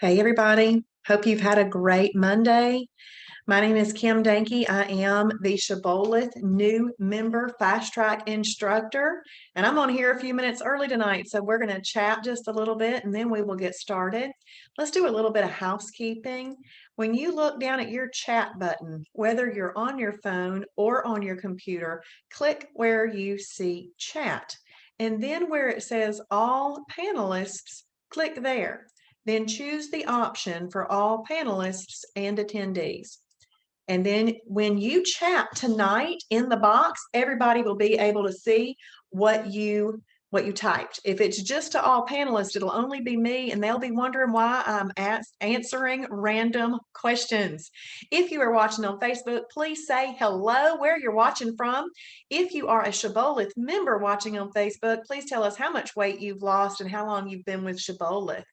Hey, everybody. Hope you've had a great Monday. My name is Kim Danke. I am the Shibboleth new member fast track instructor, and I'm on here a few minutes early tonight. So we're going to chat just a little bit and then we will get started. Let's do a little bit of housekeeping. When you look down at your chat button, whether you're on your phone or on your computer, click where you see chat. And then where it says all panelists, click there. Then choose the option for all panelists and attendees. And then when you chat tonight in the box, everybody will be able to see what you typed. If it's just to all panelists, it'll only be me, and they'll be wondering why I'm answering random questions. If you are watching on Facebook, please say hello, where you're watching from. If you are a Shibboleth member watching on Facebook, please tell us how much weight you've lost and how long you've been with Shibboleth.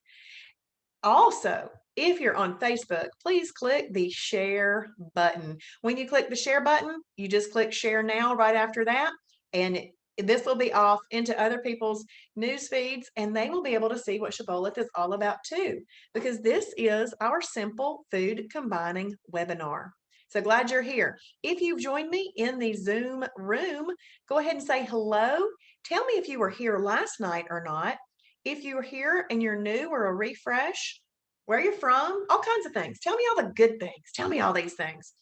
Also, if you're on Facebook, please click the share button. When you click the share button, you just click share now right after that, and this will be off into other people's news feeds, and they will be able to see what Shibboleth is all about too, because this is our simple food combining webinar. So glad you're here. If you've joined me in the Zoom room, go ahead and say hello. Tell me if you were here last night or not. If you're here and you're new or a refresh, where you're from, all kinds of things. Tell me all the good things. Tell me all these things.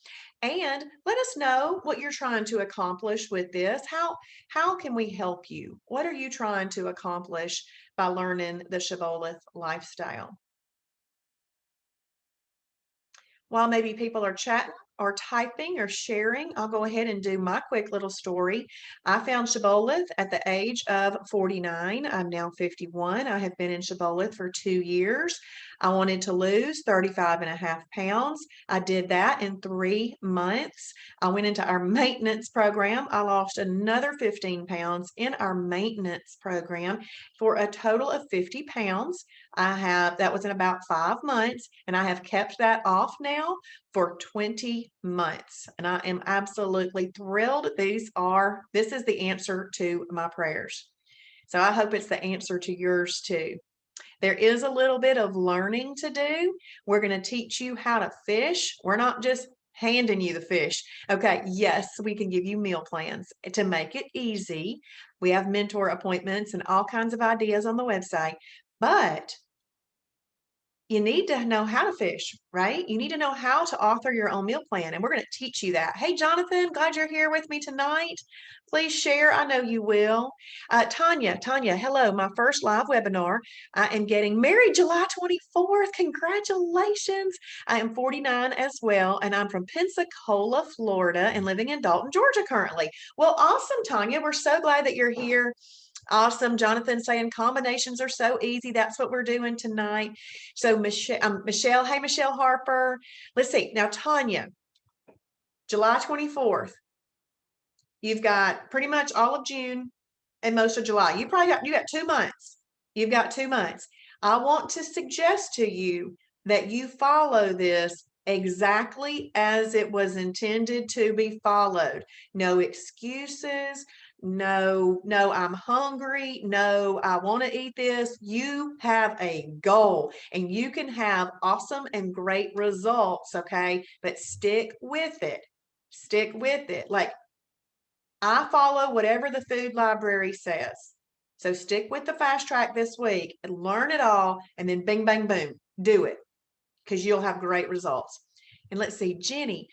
And let us know what you're trying to accomplish with this. How can we help you? What are you trying to accomplish by learning the Shibboleth lifestyle? While maybe people are chatting or typing or sharing, I'll go ahead and do my quick little story. I found Shibboleth at the age of 49. I'm now 51. I have been in Shibboleth for 2 years. I wanted to lose 35.5 pounds. I did that in 3 months. I went into our maintenance program. I lost another 15 pounds in our maintenance program for a total of 50 pounds. That was in about 5 months, and I have kept that off now for 20 months. And I am absolutely thrilled. This is the answer to my prayers. So I hope it's the answer to yours too. There is a little bit of learning to do. We're going to teach you how to fish. We're not just handing you the fish. Okay, yes, we can give you meal plans to make it easy. We have mentor appointments and all kinds of ideas on the website, but you need to know how to fish, right? You need to know how to author your own meal plan, and we're going to teach you that. Hey, Jonathan, glad you're here with me tonight. Please share. I know you will. Tanya, hello. My first live webinar. I am getting married July 24th. Congratulations. I am 49 as well, and I'm from Pensacola, Florida, and living in Dalton, Georgia currently. Well, awesome, Tanya. We're so glad that you're here. Awesome. Jonathan saying combinations are so easy. That's what we're doing tonight. So Michelle, hey, Michelle Harper. Let's see. Now, Tanya, July 24th. You've got pretty much all of June and most of July. You got 2 months. You've got 2 months. I want to suggest to you that you follow this exactly as it was intended to be followed. No excuses. No, I'm hungry. No, I want to eat this. You have a goal and you can have awesome and great results. Okay. But stick with it. Stick with it. Like, I follow whatever the food library says. So stick with the fast track this week and learn it all, and then bing, bang, boom, do it, because you'll have great results. And let's see, Jenny,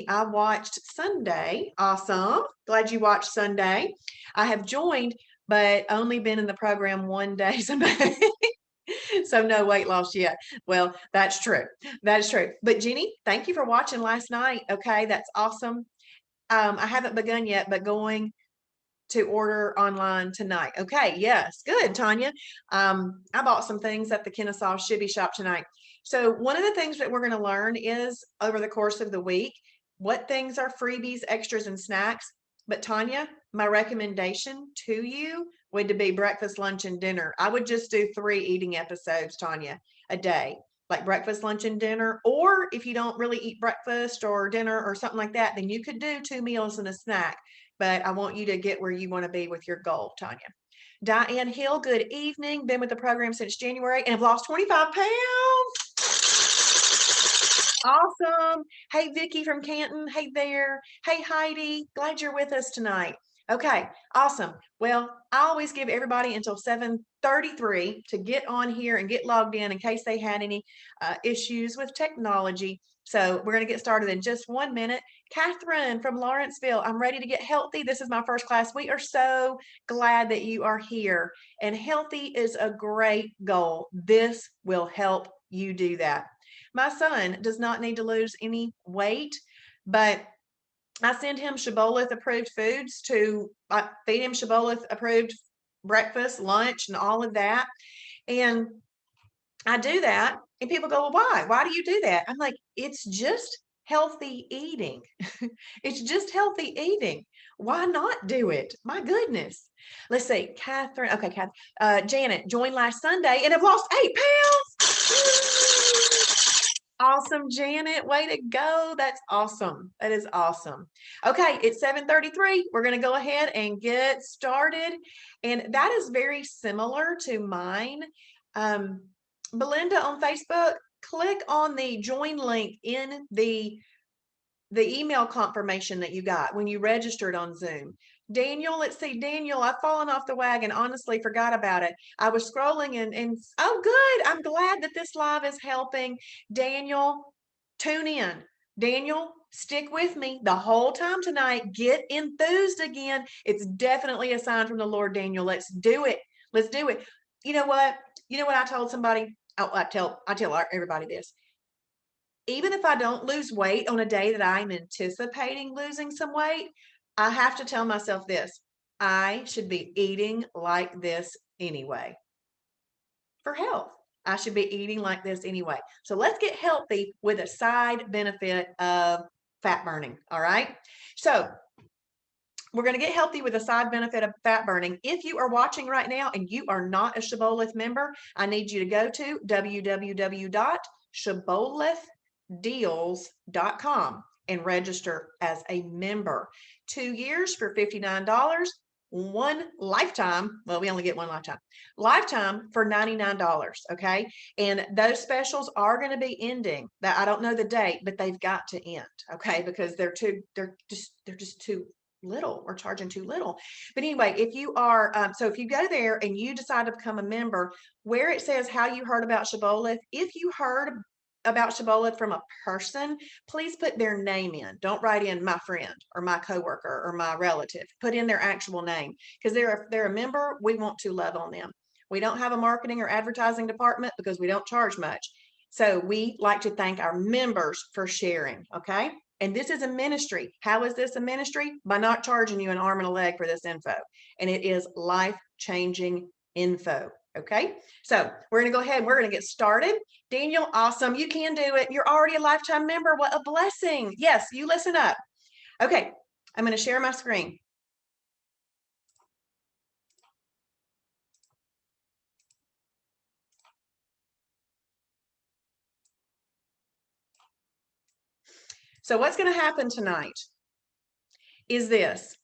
I watched Sunday. Awesome. Glad you watched Sunday. I have joined, but only been in the program 1 day. So no weight loss yet. Well, that's true. That is true. But Jenny, thank you for watching last night. Okay, that's awesome. I haven't begun yet, but going to order online tonight. Okay, yes, good, Tanya. I bought some things at the Kennesaw Shibby Shop tonight. So one of the things that we're going to learn is over the course of the week, what things are freebies, extras, and snacks. But Tanya, my recommendation to you would be breakfast, lunch, and dinner. I would just do 3 eating episodes, Tanya, a day. Like breakfast, lunch, and dinner. Or if you don't really eat breakfast or dinner or something like that, then you could do 2 meals and a snack. But I want you to get where you want to be with your goal, Tanya. Diane Hill, good evening. Been with the program since January and have lost 25 pounds. Awesome. Hey, Vicky from Canton. Hey there. Hey, Heidi. Glad you're with us tonight. Okay, awesome. Well, I always give everybody until 7:33 to get on here and get logged in case they had any issues with technology. So we're going to get started in just 1 minute. Catherine from Lawrenceville, I'm ready to get healthy. This is my first class. We are so glad that you are here. And healthy is a great goal. This will help you do that. My son does not need to lose any weight, but I send him Shibboleth approved foods to feed him Shibboleth approved breakfast, lunch, and all of that. And I do that. And people go, well, why? Why do you do that? I'm like, it's just healthy eating. It's just healthy eating. Why not do it? My goodness. Let's see. Catherine. Okay, Catherine. Janet joined last Sunday and have lost 8 pounds. Awesome, Janet. Way to go. That's awesome. That is awesome. Okay, it's 7:33. We're going to go ahead and get started. And that is very similar to mine. Belinda on Facebook, click on the join link in the email confirmation that you got when you registered on Zoom. Daniel, let's see, Daniel, I've fallen off the wagon. Honestly, forgot about it. I was scrolling and oh, good. I'm glad that this live is helping. Daniel, tune in. Daniel, stick with me the whole time tonight. Get enthused again. It's definitely a sign from the Lord, Daniel. Let's do it. Let's do it. You know what? You know what I told somebody? I tell everybody this. Even if I don't lose weight on a day that I'm anticipating losing some weight, I have to tell myself this: I should be eating like this anyway for health. I should be eating like this anyway. So let's get healthy with a side benefit of fat burning. All right. So we're going to get healthy with a side benefit of fat burning. If you are watching right now and you are not a Shibboleth member, I need you to go to www.shibbolethdeals.com and register as a member. 2 years for $59. One lifetime, well, we only get one lifetime for $99. Okay. And those specials are going to be ending. That I don't know the date, but they've got to end. Okay. Because they're just too little. We're charging too little. But anyway, if you are, so if you go there and you decide to become a member, where it says how you heard about Shibboleth, if you heard about Shibboleth from a person, please put their name in. Don't write in my friend or my coworker or my relative. Put in their actual name because they're a member. We want to love on them. We don't have a marketing or advertising department because we don't charge much. So we like to thank our members for sharing. Okay. And this is a ministry. How is this a ministry? By not charging you an arm and a leg for this info. And it is life-changing info. Okay. So we're going to go ahead and we're going to get started. Daniel, awesome. You can do it. You're already a lifetime member. What a blessing. Yes, you listen up. Okay. I'm going to share my screen. So what's going to happen tonight is this.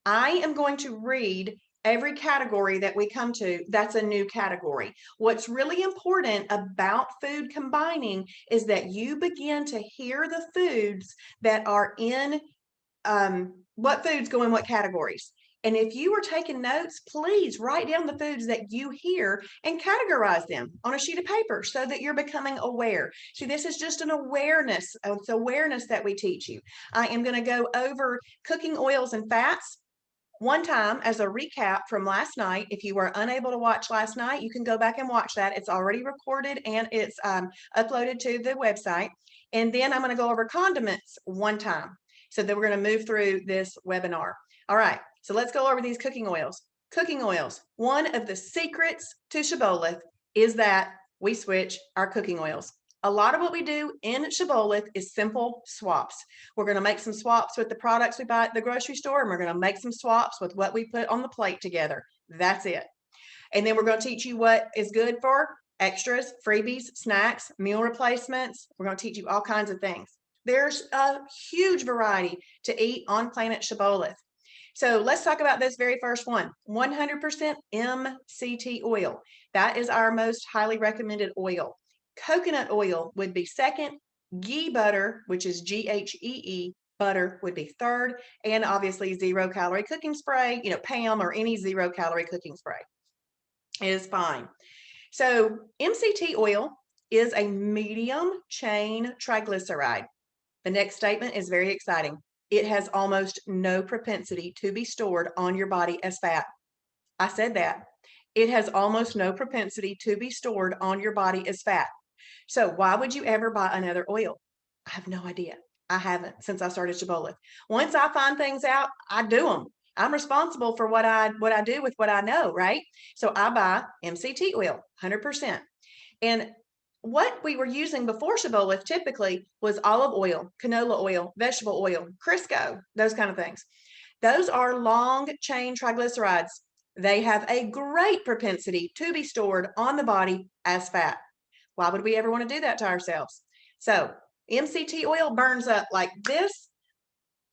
I am going to read every category that we come to. That's a new category. What's really important about food combining is that you begin to hear the foods that are in what foods go in what categories. And if you are taking notes, please write down the foods that you hear and categorize them on a sheet of paper so that you're becoming aware. See, this is just an awareness. It's awareness that we teach you. I am going to go over cooking oils and fats one time as a recap from last night. If you were unable to watch last night, you can go back and watch that. It's already recorded and it's uploaded to the website. And then I'm going to go over condiments one time. So then we're going to move through this webinar. All right. So let's go over these cooking oils. Cooking oils. One of the secrets to Shibboleth is that we switch our cooking oils. A lot of what we do in Shibboleth is simple swaps. We're going to make some swaps with the products we buy at the grocery store, and we're going to make some swaps with what we put on the plate together. That's it. And then we're going to teach you what is good for extras, freebies, snacks, meal replacements. We're going to teach you all kinds of things. There's a huge variety to eat on Planet Shibboleth. So let's talk about this very first one, 100% MCT oil. That is our most highly recommended oil. Coconut oil would be second, Ghee butter, which is GHEE, butter would be third, and obviously 0-calorie cooking spray, PAM or any 0-calorie cooking spray is fine. So MCT oil is a medium chain triglyceride. The next statement is very exciting. It has almost no propensity to be stored on your body as fat. I said that. It has almost no propensity to be stored on your body as fat. So why would you ever buy another oil? I have no idea. I haven't since I started Shibboleth. Once I find things out, I do them. I'm responsible for what I do with what I know, right? So I buy MCT oil, 100%. And what we were using before Shibboleth typically was olive oil, canola oil, vegetable oil, Crisco, those kind of things. Those are long chain triglycerides. They have a great propensity to be stored on the body as fat. Why would we ever want to do that to ourselves? So MCT oil burns up like this.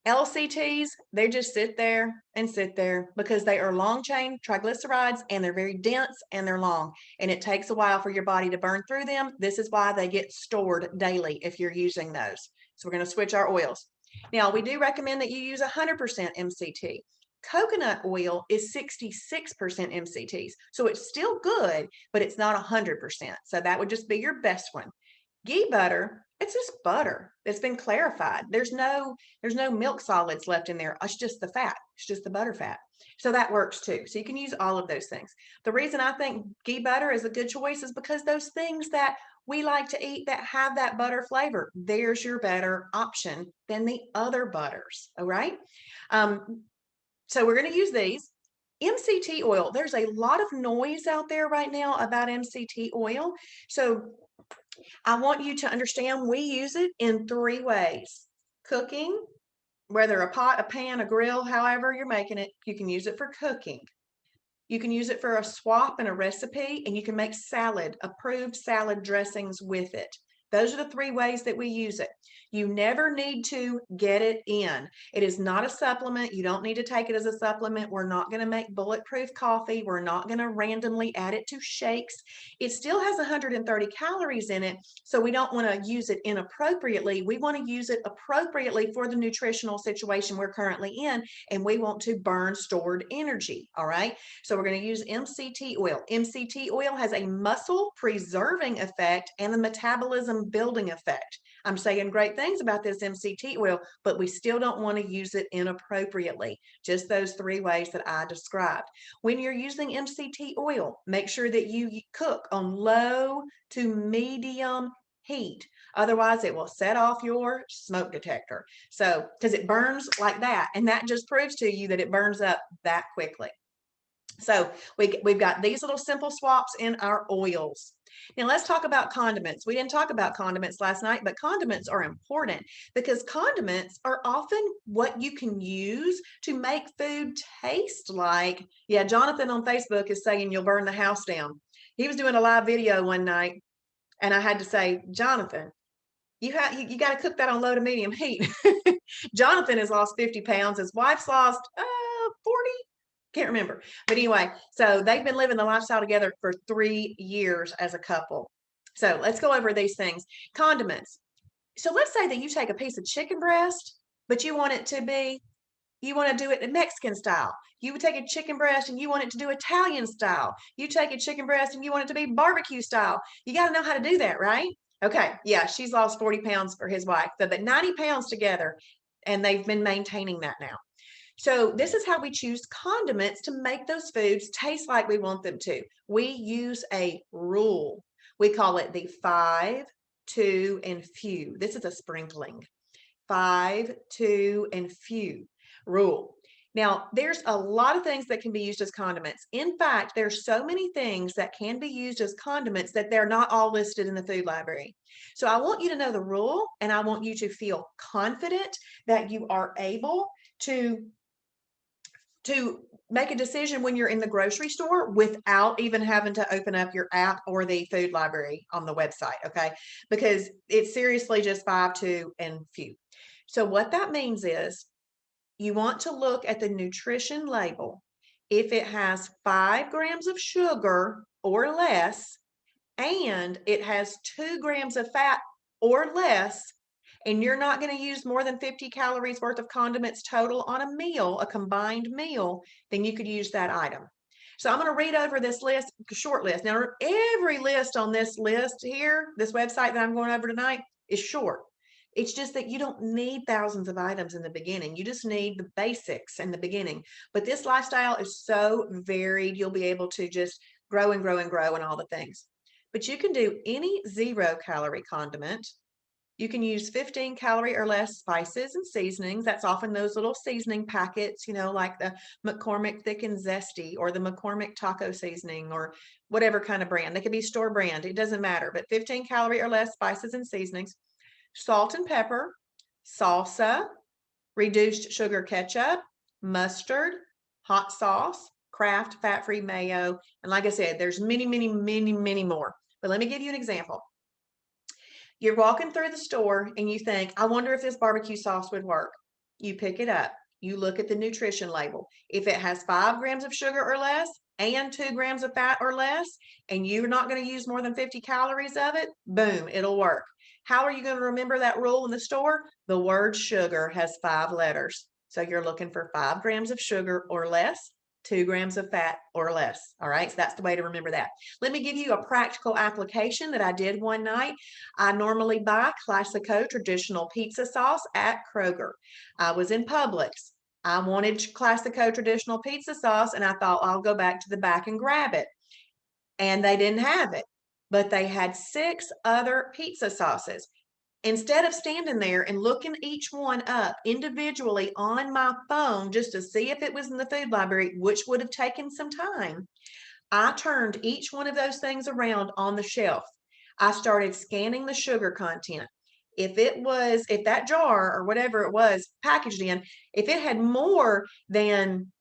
LCTs, they just sit there and sit there because they are long chain triglycerides and they're very dense and they're long. And it takes a while for your body to burn through them. This is why they get stored daily if you're using those. So we're going to switch our oils. Now, we do recommend that you use 100% MCT. Coconut oil is 66% MCTs. So it's still good, but it's not 100%. So that would just be your best one. Ghee butter, it's just butter. It's been clarified. There's no milk solids left in there. It's just the fat. It's just the butter fat. So that works too. So you can use all of those things. The reason I think ghee butter is a good choice is because those things that we like to eat that have that butter flavor, there's your better option than the other butters. All right. So we're going to use these. MCT oil, there's a lot of noise out there right now about MCT oil. So I want you to understand we use it in 3 ways. Cooking, whether a pot, a pan, a grill, however you're making it, you can use it for cooking. You can use it for a swap in a recipe, and you can make approved salad dressings with it. Those are the 3 ways that we use it. You never need to get it in. It is not a supplement. You don't need to take it as a supplement. We're not going to make bulletproof coffee. We're not going to randomly add it to shakes. It still has 130 calories in it, so we don't want to use it inappropriately. We want to use it appropriately for the nutritional situation we're currently in, and we want to burn stored energy, all right? So we're going to use MCT oil. MCT oil has a muscle preserving effect and the metabolism building effect. I'm saying great things about this MCT oil, but we still don't want to use it inappropriately. Just those 3 ways that I described. When you're using MCT oil, make sure that you cook on low to medium heat. Otherwise, it will set off your smoke detector. So, because it burns like that, and that just proves to you that it burns up that quickly. So we've got these little simple swaps in our oils. Now let's talk about condiments. We didn't talk about condiments last night, but condiments are important because condiments are often what you can use to make food taste like. Yeah, Jonathan on Facebook is saying you'll burn the house down. He was doing a live video one night, and I had to say, Jonathan, you got to cook that on low to medium heat. Jonathan has lost 50 pounds. His wife's lost 40. Can't remember. But anyway, so they've been living the lifestyle together for 3 years as a couple. So let's go over these things. Condiments. So let's say that you take a piece of chicken breast, but you want to do it in Mexican style. You would take a chicken breast and you want it to do Italian style. You take a chicken breast and you want it to be barbecue style. You got to know how to do that, right? Okay. Yeah. She's lost 40 pounds for his wife. So the 90 pounds together, and they've been maintaining that now. So this is how we choose condiments to make those foods taste like we want them to. We use a rule. We call it the 5, 2, and few. This is a sprinkling. 5, 2, and few rule. Now, there's a lot of things that can be used as condiments. In fact, there's so many things that can be used as condiments that they're not all listed in the food library. So I want you to know the rule, and I want you to feel confident that you are able to make a decision when you're in the grocery store without even having to open up your app or the food library on the website, okay? Because it's seriously just 5, 2, and few. So what that means is you want to look at the nutrition label. If it has 5 grams of sugar or less, and it has 2 grams of fat or less, and you're not going to use more than 50 calories worth of condiments total on a meal, a combined meal, then you could use that item. So I'm going to read over this list, short list. Now, every list on this list here, this website that I'm going over tonight, is short. It's just that you don't need thousands of items in the beginning. You just need the basics in the beginning. But this lifestyle is so varied, you'll be able to just grow and grow and grow and all the things. But you can do any 0-calorie condiment. You can use 15-calorie or less spices and seasonings. That's often those little seasoning packets, like the McCormick Thick and Zesty or the McCormick Taco Seasoning or whatever kind of brand. They could be store brand. It doesn't matter. But 15-calorie or less spices and seasonings, salt and pepper, salsa, reduced sugar ketchup, mustard, hot sauce, Kraft fat-free mayo. And like I said, there's many, many, many, many more. But let me give you an example. You're walking through the store and you think, I wonder if this barbecue sauce would work. You pick it up. You look at the nutrition label. If it has 5 grams of sugar or less and 2 grams of fat or less, and you're not going to use more than 50 calories of it, boom, it'll work. How are you going to remember that rule in the store? The word sugar has 5 letters. So you're looking for 5 grams of sugar or less, 2 grams of fat or less. All right, so that's the way to remember that. Let me give you a practical application that I did one night. I normally buy Classico traditional pizza sauce at Kroger. I was in Publix. I wanted Classico traditional pizza sauce, and I thought I'll go back to the back and grab it. And they didn't have it, but they had 6 other pizza sauces. Instead of standing there and looking each one up individually on my phone just to see if it was in the food library, which would have taken some time, I turned each one of those things around on the shelf. I started scanning the sugar content. If that jar or whatever it was packaged in, if it had more than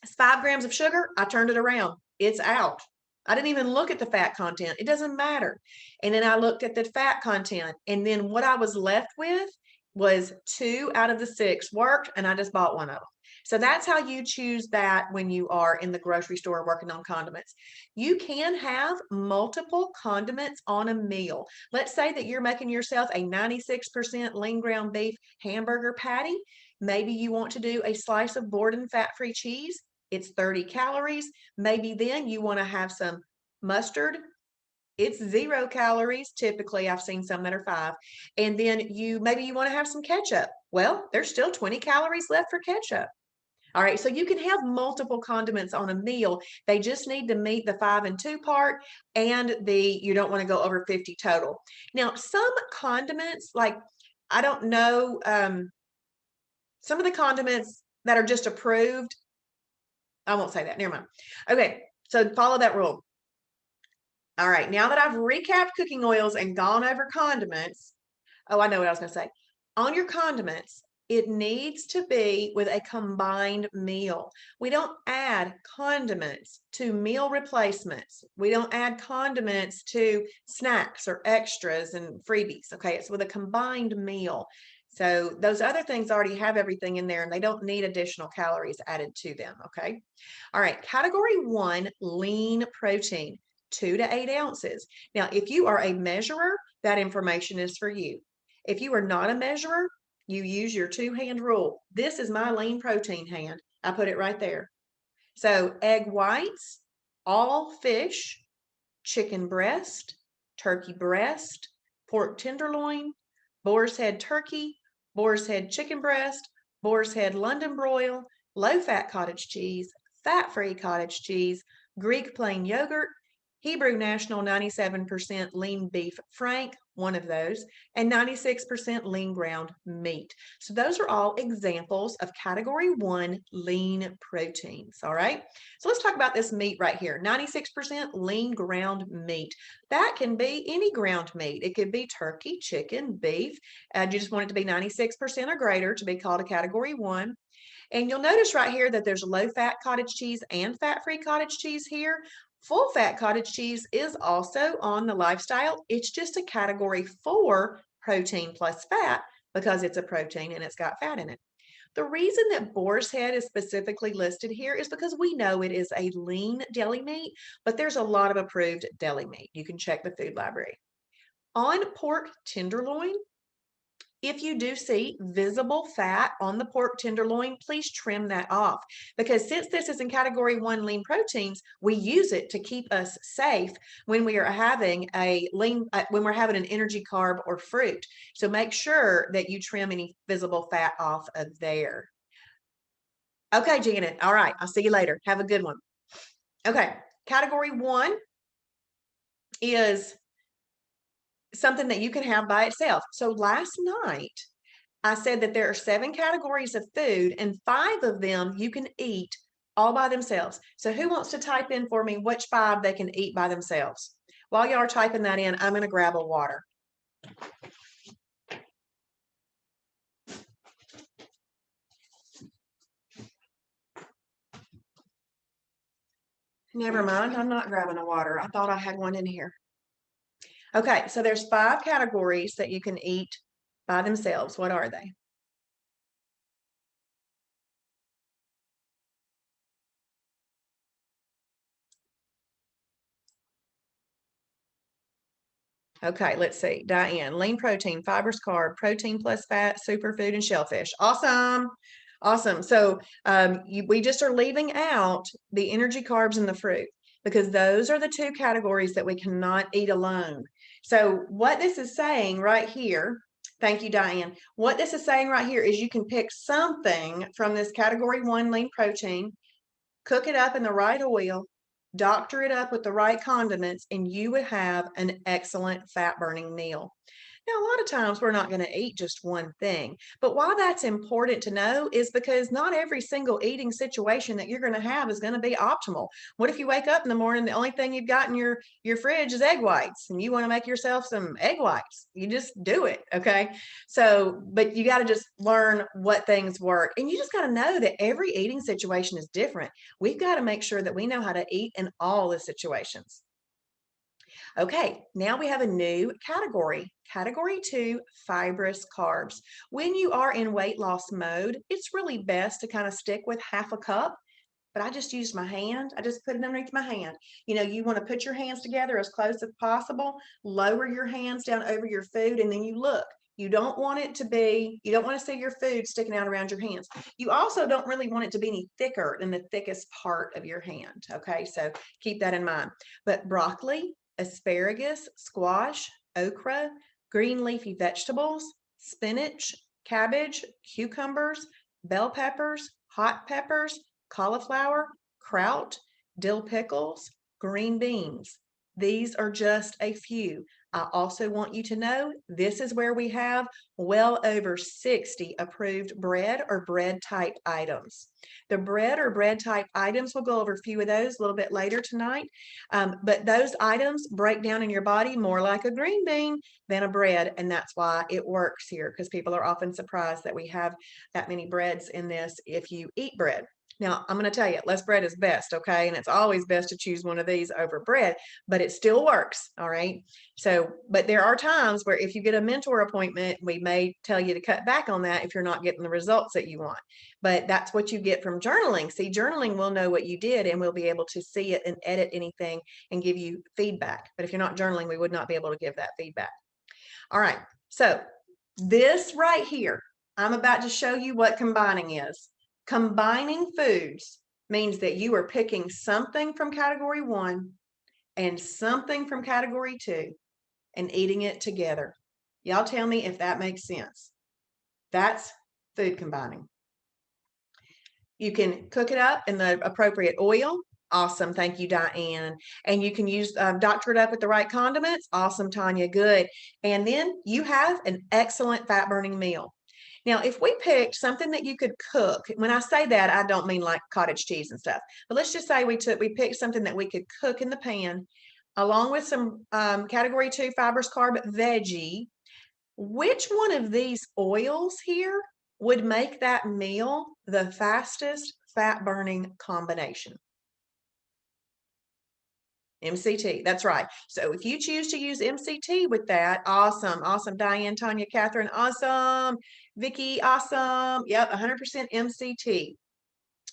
5 grams of sugar, I turned it around. It's out. I didn't even look at the fat content. It doesn't matter. And then I looked at the fat content. And then what I was left with was 2 out of the 6 worked, and I just bought one of them. So that's how you choose that when you are in the grocery store working on condiments. You can have multiple condiments on a meal. Let's say that you're making yourself a 96% lean ground beef hamburger patty. Maybe you want to do a slice of Borden fat-free cheese. It's 30 calories. Maybe then you want to have some mustard. It's 0 calories. Typically, I've seen some that are 5. And then maybe you want to have some ketchup. Well, there's still 20 calories left for ketchup. All right, so you can have multiple condiments on a meal. They just need to meet the 5 and 2 part, and you don't want to go over 50 total. Now, some condiments, like I don't know, some of the condiments that are just approved, I won't say that. Never mind. Okay, so follow that rule. All right, now that I've recapped cooking oils and gone over condiments, oh, I know what I was going to say. On your condiments, it needs to be with a combined meal. We don't add condiments to meal replacements. We don't add condiments to snacks or extras and freebies. Okay, it's with a combined meal. So those other things already have everything in there and they don't need additional calories added to them. Okay. All right. Category 1, lean protein, 2 to 8 ounces. Now, if you are a measurer, that information is for you. If you are not a measurer, you use your 2-hand rule. This is my lean protein hand. I put it right there. So egg whites, all fish, chicken breast, turkey breast, pork tenderloin, boar's head turkey, boar's head chicken breast, boar's head London broil, low-fat cottage cheese, fat-free cottage cheese, Greek plain yogurt, Hebrew National 97% lean beef frank, one of those, and 96% lean ground meat. So those are all examples of category 1 lean proteins, all right? So let's talk about this meat right here, 96% lean ground meat. That can be any ground meat. It could be turkey, chicken, beef. You just want it to be 96% or greater to be called a category 1. And you'll notice right here that there's low-fat cottage cheese and fat-free cottage cheese here. Full-fat cottage cheese is also on the lifestyle. It's just a category 4 protein plus fat because it's a protein and it's got fat in it. The reason that boar's head is specifically listed here is because we know it is a lean deli meat, but there's a lot of approved deli meat. You can check the food library. On pork tenderloin, if you do see visible fat on the pork tenderloin, please trim that off, because since this is in category 1 lean proteins, we use it to keep us safe when we are having when we're having an energy carb or fruit. So make sure that you trim any visible fat off of there. Okay, Janet. All right. I'll see you later. Have a good one. Okay. Category 1 is something that you can have by itself. So last night, I said that there are 7 categories of food, and 5 of them you can eat all by themselves. So who wants to type in for me which 5 they can eat by themselves? While y'all are typing that in, I'm going to grab a water. Never mind, I'm not grabbing a water. I thought I had one in here. Okay, so there's 5 categories that you can eat by themselves. What are they? Okay, let's see. Diane, lean protein, fibrous carb, protein plus fat, superfood, and shellfish. Awesome. Awesome. So we just are leaving out the energy carbs and the fruit, because those are the 2 categories that we cannot eat alone. So what this is saying right here, thank you, Diane. What this is saying right here is you can pick something from this category 1 lean protein, cook it up in the right oil, doctor it up with the right condiments, and you would have an excellent fat burning meal. Now, a lot of times we're not going to eat just one thing, but why that's important to know is because not every single eating situation that you're going to have is going to be optimal. What if you wake up in the morning, the only thing you've got in your fridge is egg whites, and you want to make yourself some egg whites? You just do it, okay? So, but you got to just learn what things work, and you just got to know that every eating situation is different. We've got to make sure that we know how to eat in all the situations. Okay, now we have a new category. Category 2, fibrous carbs. When you are in weight loss mode, it's really best to kind of stick with half a cup, but I just used my hand. I just put it underneath my hand. You know, you want to put your hands together as close as possible, lower your hands down over your food, and then you look. You don't want to see your food sticking out around your hands. You also don't really want it to be any thicker than the thickest part of your hand. Okay, so keep that in mind. But broccoli, asparagus, squash, okra, green leafy vegetables, spinach, cabbage, cucumbers, bell peppers, hot peppers, cauliflower, kraut, dill pickles, green beans. These are just a few. I also want you to know this is where we have well over 60 approved bread or bread type items. The bread or bread type items, we'll go over a few of those a little bit later tonight. But those items break down in your body more like a green bean than a bread. And that's why it works here, because people are often surprised that we have that many breads in this if you eat bread. Now, I'm going to tell you, less bread is best, okay? And it's always best to choose one of these over bread, but it still works, all right? So, but there are times where if you get a mentor appointment, we may tell you to cut back on that if you're not getting the results that you want. But that's what you get from journaling. See, journaling will know what you did, and we'll be able to see it and edit anything and give you feedback. But if you're not journaling, we would not be able to give that feedback. All right, so this right here, I'm about to show you what combining is. Combining foods means that you are picking something from category 1 and something from category 2 and eating it together. Y'all tell me if that makes sense. That's food combining. You can cook it up in the appropriate oil. Awesome. Thank you, Diane. And you can use doctor it up with the right condiments. Awesome, Tanya. Good. And then you have an excellent fat burning meal. Now, if we picked something that you could cook, when I say that, I don't mean like cottage cheese and stuff, but let's just say we picked something that we could cook in the pan along with some category 2 fibrous carb veggie. Which one of these oils here would make that meal the fastest fat burning combination? MCT, that's right. So if you choose to use MCT with that, awesome, awesome. Diane, Tanya, Catherine, awesome. Vicky, awesome. Yep, 100% MCT.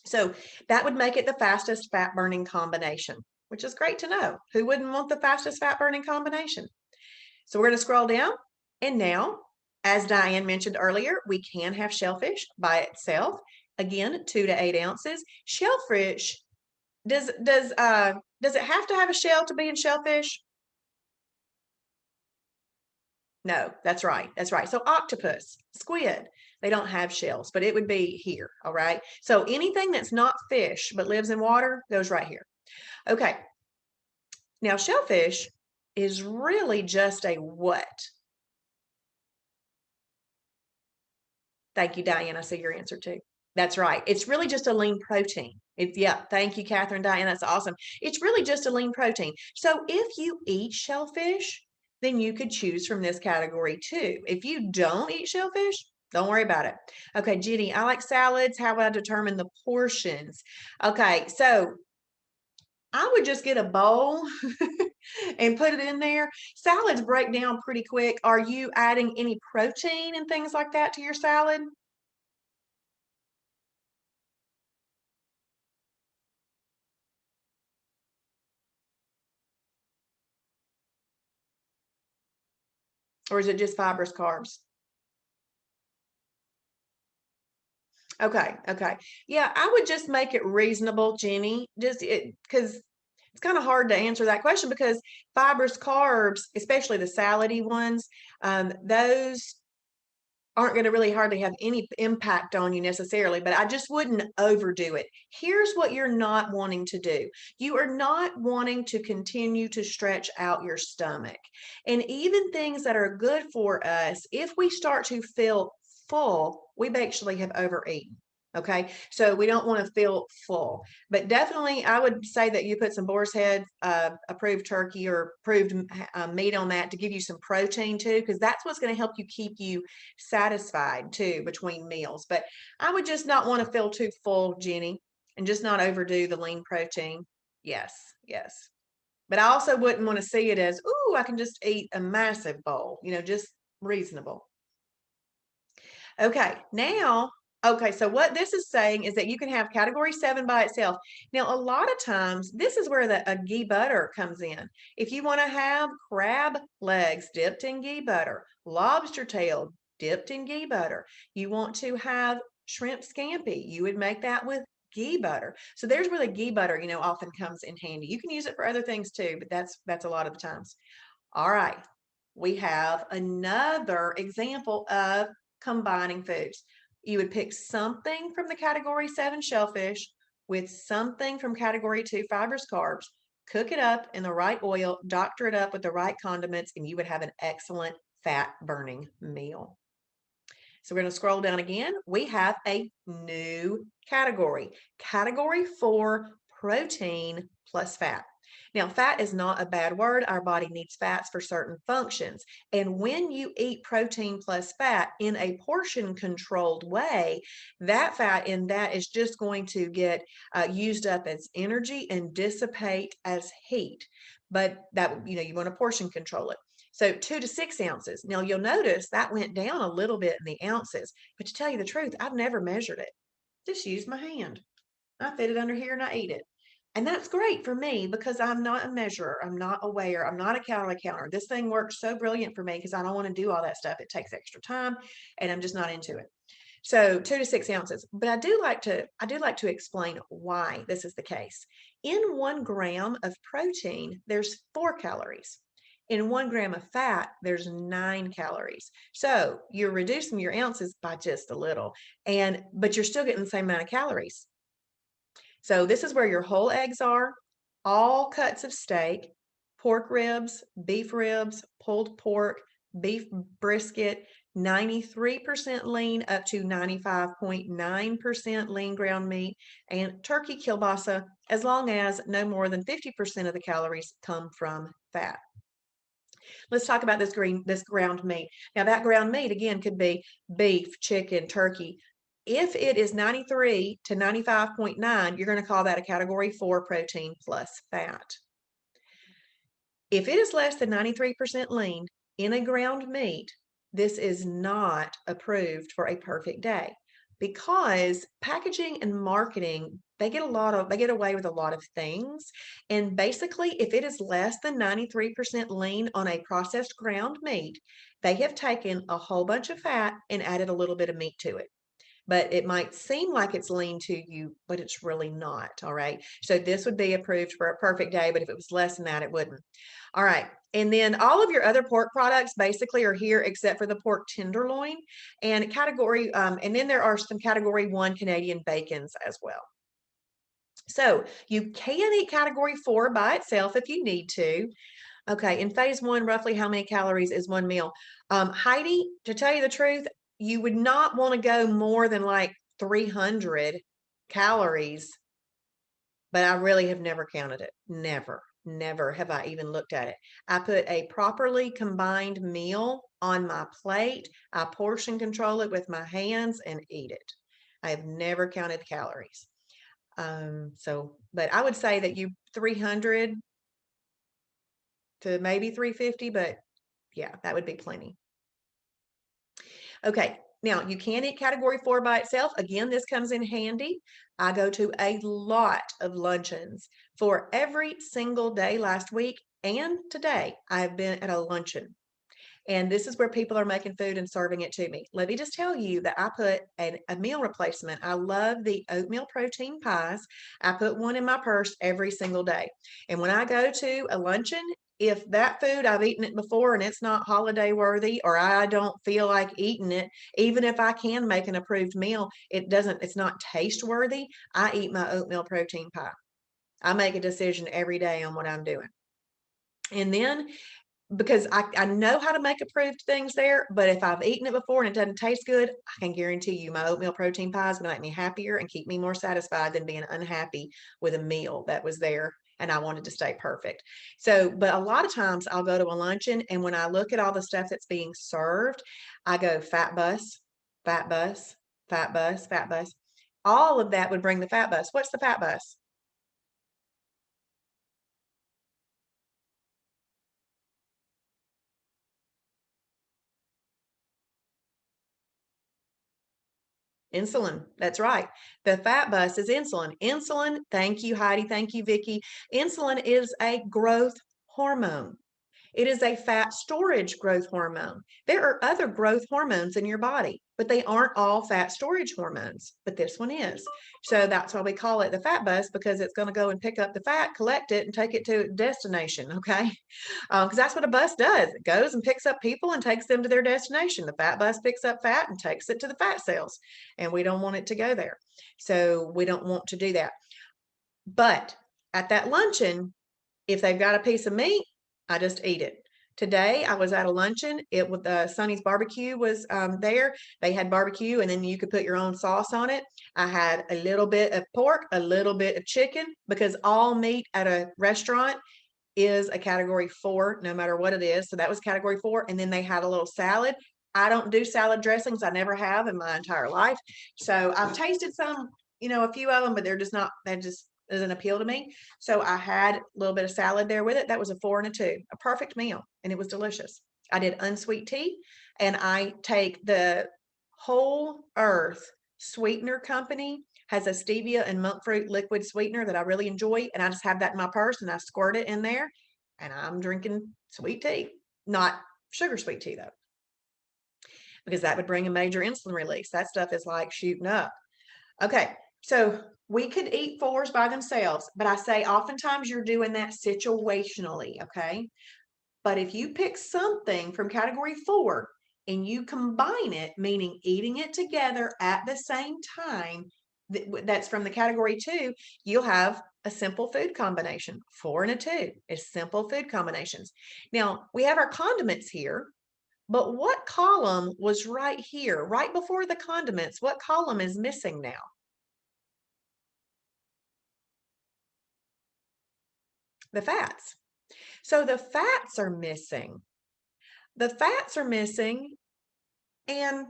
So that would make it the fastest fat burning combination, which is great to know. Who wouldn't want the fastest fat burning combination? So we're going to scroll down. And now, as Diane mentioned earlier, we can have shellfish by itself. Again, 2 to 8 ounces. Shellfish, does it have to have a shell to be in shellfish? No, that's right. That's right. So octopus, squid, they don't have shells, but it would be here. All right. So anything that's not fish but lives in water goes right here. Okay. Now, shellfish is really just a what? Thank you, Diane. I see your answer too. That's right. It's really just a lean protein. Yeah, thank you, Catherine, Diane. That's awesome. It's really just a lean protein. So if you eat shellfish, then you could choose from this category too. If you don't eat shellfish, don't worry about it. Okay, Jenny, I like salads. How would I determine the portions? Okay, so I would just get a bowl and put it in there. Salads break down pretty quick. Are you adding any protein and things like that to your salad? Or is it just fibrous carbs? Okay, okay. Yeah, I would just make it reasonable, Jenny. Just it because it's kind of hard to answer that question because fibrous carbs, especially the salady ones, those aren't going to really hardly have any impact on you necessarily, but I just wouldn't overdo it. Here's what you're not wanting to do. You are not wanting to continue to stretch out your stomach. And even things that are good for us, if we start to feel full, we actually have overeaten. Okay, so we don't want to feel full, but definitely I would say that you put some boar's head, approved turkey or approved meat on that to give you some protein too, because that's what's going to help you keep you satisfied too between meals. But I would just not want to feel too full, Jenny, and just not overdo the lean protein. Yes, yes. But I also wouldn't want to see it as, ooh, I can just eat a massive bowl, just reasonable. Okay, now, okay, so what this is saying is that you can have category 7 by itself. Now, a lot of times, this is where the ghee butter comes in. If you want to have crab legs dipped in ghee butter, lobster tail dipped in ghee butter, you want to have shrimp scampi, you would make that with ghee butter. So there's where the ghee butter, often comes in handy. You can use it for other things too, but that's a lot of the times. All right, we have another example of combining foods. You would pick something from the category 7 shellfish with something from category 2 fibrous carbs, cook it up in the right oil, doctor it up with the right condiments, and you would have an excellent fat burning meal. So we're going to scroll down again. We have a new category, category 4 protein plus fat. Now, fat is not a bad word. Our body needs fats for certain functions. And when you eat protein plus fat in a portion controlled way, that fat in that is just going to get used up as energy and dissipate as heat. But that, you want to portion control it. So 2 to 6 ounces. Now you'll notice that went down a little bit in the ounces, but to tell you the truth, I've never measured it. Just use my hand. I fit it under here and I eat it. And that's great for me because I'm not a measurer. I'm not aware. I'm not a calorie counter. This thing works so brilliant for me because I don't want to do all that stuff. It takes extra time and I'm just not into it. So 2 to 6 ounces. But I do like to explain why this is the case. In 1 gram of protein, there's 4 calories. In 1 gram of fat, there's 9 calories. So you're reducing your ounces by just a little, but you're still getting the same amount of calories. So this is where your whole eggs are, all cuts of steak, pork ribs, pulled pork, beef brisket, 93% lean up to 95.9% lean ground meat, and turkey kielbasa, as long as no more than 50% of the calories come from fat. Let's talk about this ground meat. Now that ground meat again could be beef, chicken, turkey. If it is 93 to 95.9, you're going to call that a category 4 protein plus fat. If it is less than 93% lean in a ground meat, this is not approved for a perfect day. because packaging and marketing, they get away with a lot of things. And basically, if it is less than 93% lean on a processed ground meat, they have taken a whole bunch of fat and added a little bit of meat to it. But it might seem like it's lean to you, but it's really not. All right. So this would be approved for a perfect day, but if it was less than that, it wouldn't. All right. And then all of your other pork products basically are here except for the pork tenderloin and and then there are some category 1 Canadian bacons as well. So you can eat category 4 by itself if you need to. Okay, in phase 1, roughly how many calories is one meal? Heidi, to tell you the truth, you would not want to go more than like 300 calories, but I really have never counted it. Never, never have I even looked at it. I put a properly combined meal on my plate. I portion control it with my hands and eat it. I have never counted calories. But I would say that 300 to maybe 350, but yeah, that would be plenty. Okay, now you can eat category 4 by itself. Again, this comes in handy. I go to a lot of luncheons. For every single day last week and today, I've been at a luncheon. And this is where people are making food and serving it to me. Let me just tell you that I put a meal replacement. I love the oatmeal protein pies. I put one in my purse every single day. And when I go to a luncheon, if that food I've eaten it before and it's not holiday worthy or I don't feel like eating it, even if I can make an approved meal, it's not taste worthy. I eat my oatmeal protein pie. I make a decision every day on what I'm doing. And then because I know how to make approved things there, but if I've eaten it before and it doesn't taste good, I can guarantee you my oatmeal protein pie is going to make me happier and keep me more satisfied than being unhappy with a meal that was there and I wanted to stay perfect. So, but a lot of times I'll go to a luncheon and when I look at all the stuff that's being served, I go fat bus, fat bus, fat bus, fat bus. All of that would bring the fat bus. What's the fat bus? Insulin. That's right. The fat bus is insulin. Insulin, thank you, Heidi. Thank you, Vicky. Insulin is a growth hormone. It is a fat storage growth hormone. There are other growth hormones in your body, but they aren't all fat storage hormones, but this one is. So that's why we call it the fat bus because it's going to go and pick up the fat, collect it, and take it to destination. Okay. Because that's what a bus does. It goes and picks up people and takes them to their destination. The fat bus picks up fat and takes it to the fat cells, and we don't want it to go there. So we don't want to do that. But at that luncheon, if they've got a piece of meat, I just eat it. Today I was at a luncheon. It was Sonny's barbecue was there. They had barbecue, and then you could put your own sauce on it. I had a little bit of pork, a little bit of chicken, because all meat at a restaurant is a category 4, no matter what it is. So that was category 4. And then they had a little salad. I don't do salad dressings. I never have in my entire life. So I've tasted some, a few of them, but that just doesn't appeal to me. So I had a little bit of salad there with it. That was a 4 and a 2, a perfect meal. And it was delicious. I did unsweet tea and I take the Whole Earth Sweetener Company has a stevia and monk fruit liquid sweetener that I really enjoy. And I just have that in my purse and I squirt it in there and I'm drinking sweet tea, not sugar sweet tea though, because that would bring a major insulin release. That stuff is like shooting up. Okay. So we could eat 4s by themselves, but I say oftentimes you're doing that situationally. Okay. But if you pick something from category 4 and you combine it, meaning eating it together at the same time, that's from the category 2, you'll have a simple food combination. 4 and a 2 is simple food combinations. Now, we have our condiments here, but what column was right here, right before the condiments? What column is missing now? The fats. So the fats are missing. The fats are missing, and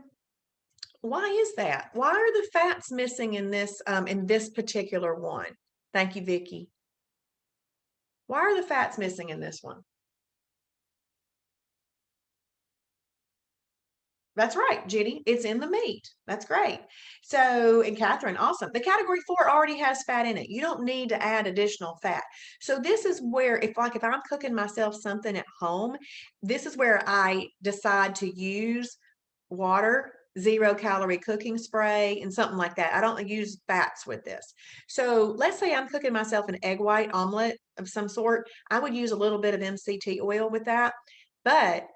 why is that? Why are the fats missing in this particular one? Thank you, Vicky. Why are the fats missing in this one? That's right, Jenny. It's in the meat. That's great. So, and Catherine, awesome. The category 4 already has fat in it. You don't need to add additional fat. So this is where, if I'm cooking myself something at home, this is where I decide to use water, 0-calorie cooking spray, and something like that. I don't use fats with this. So let's say I'm cooking myself an egg white omelet of some sort. I would use a little bit of MCT oil with that. But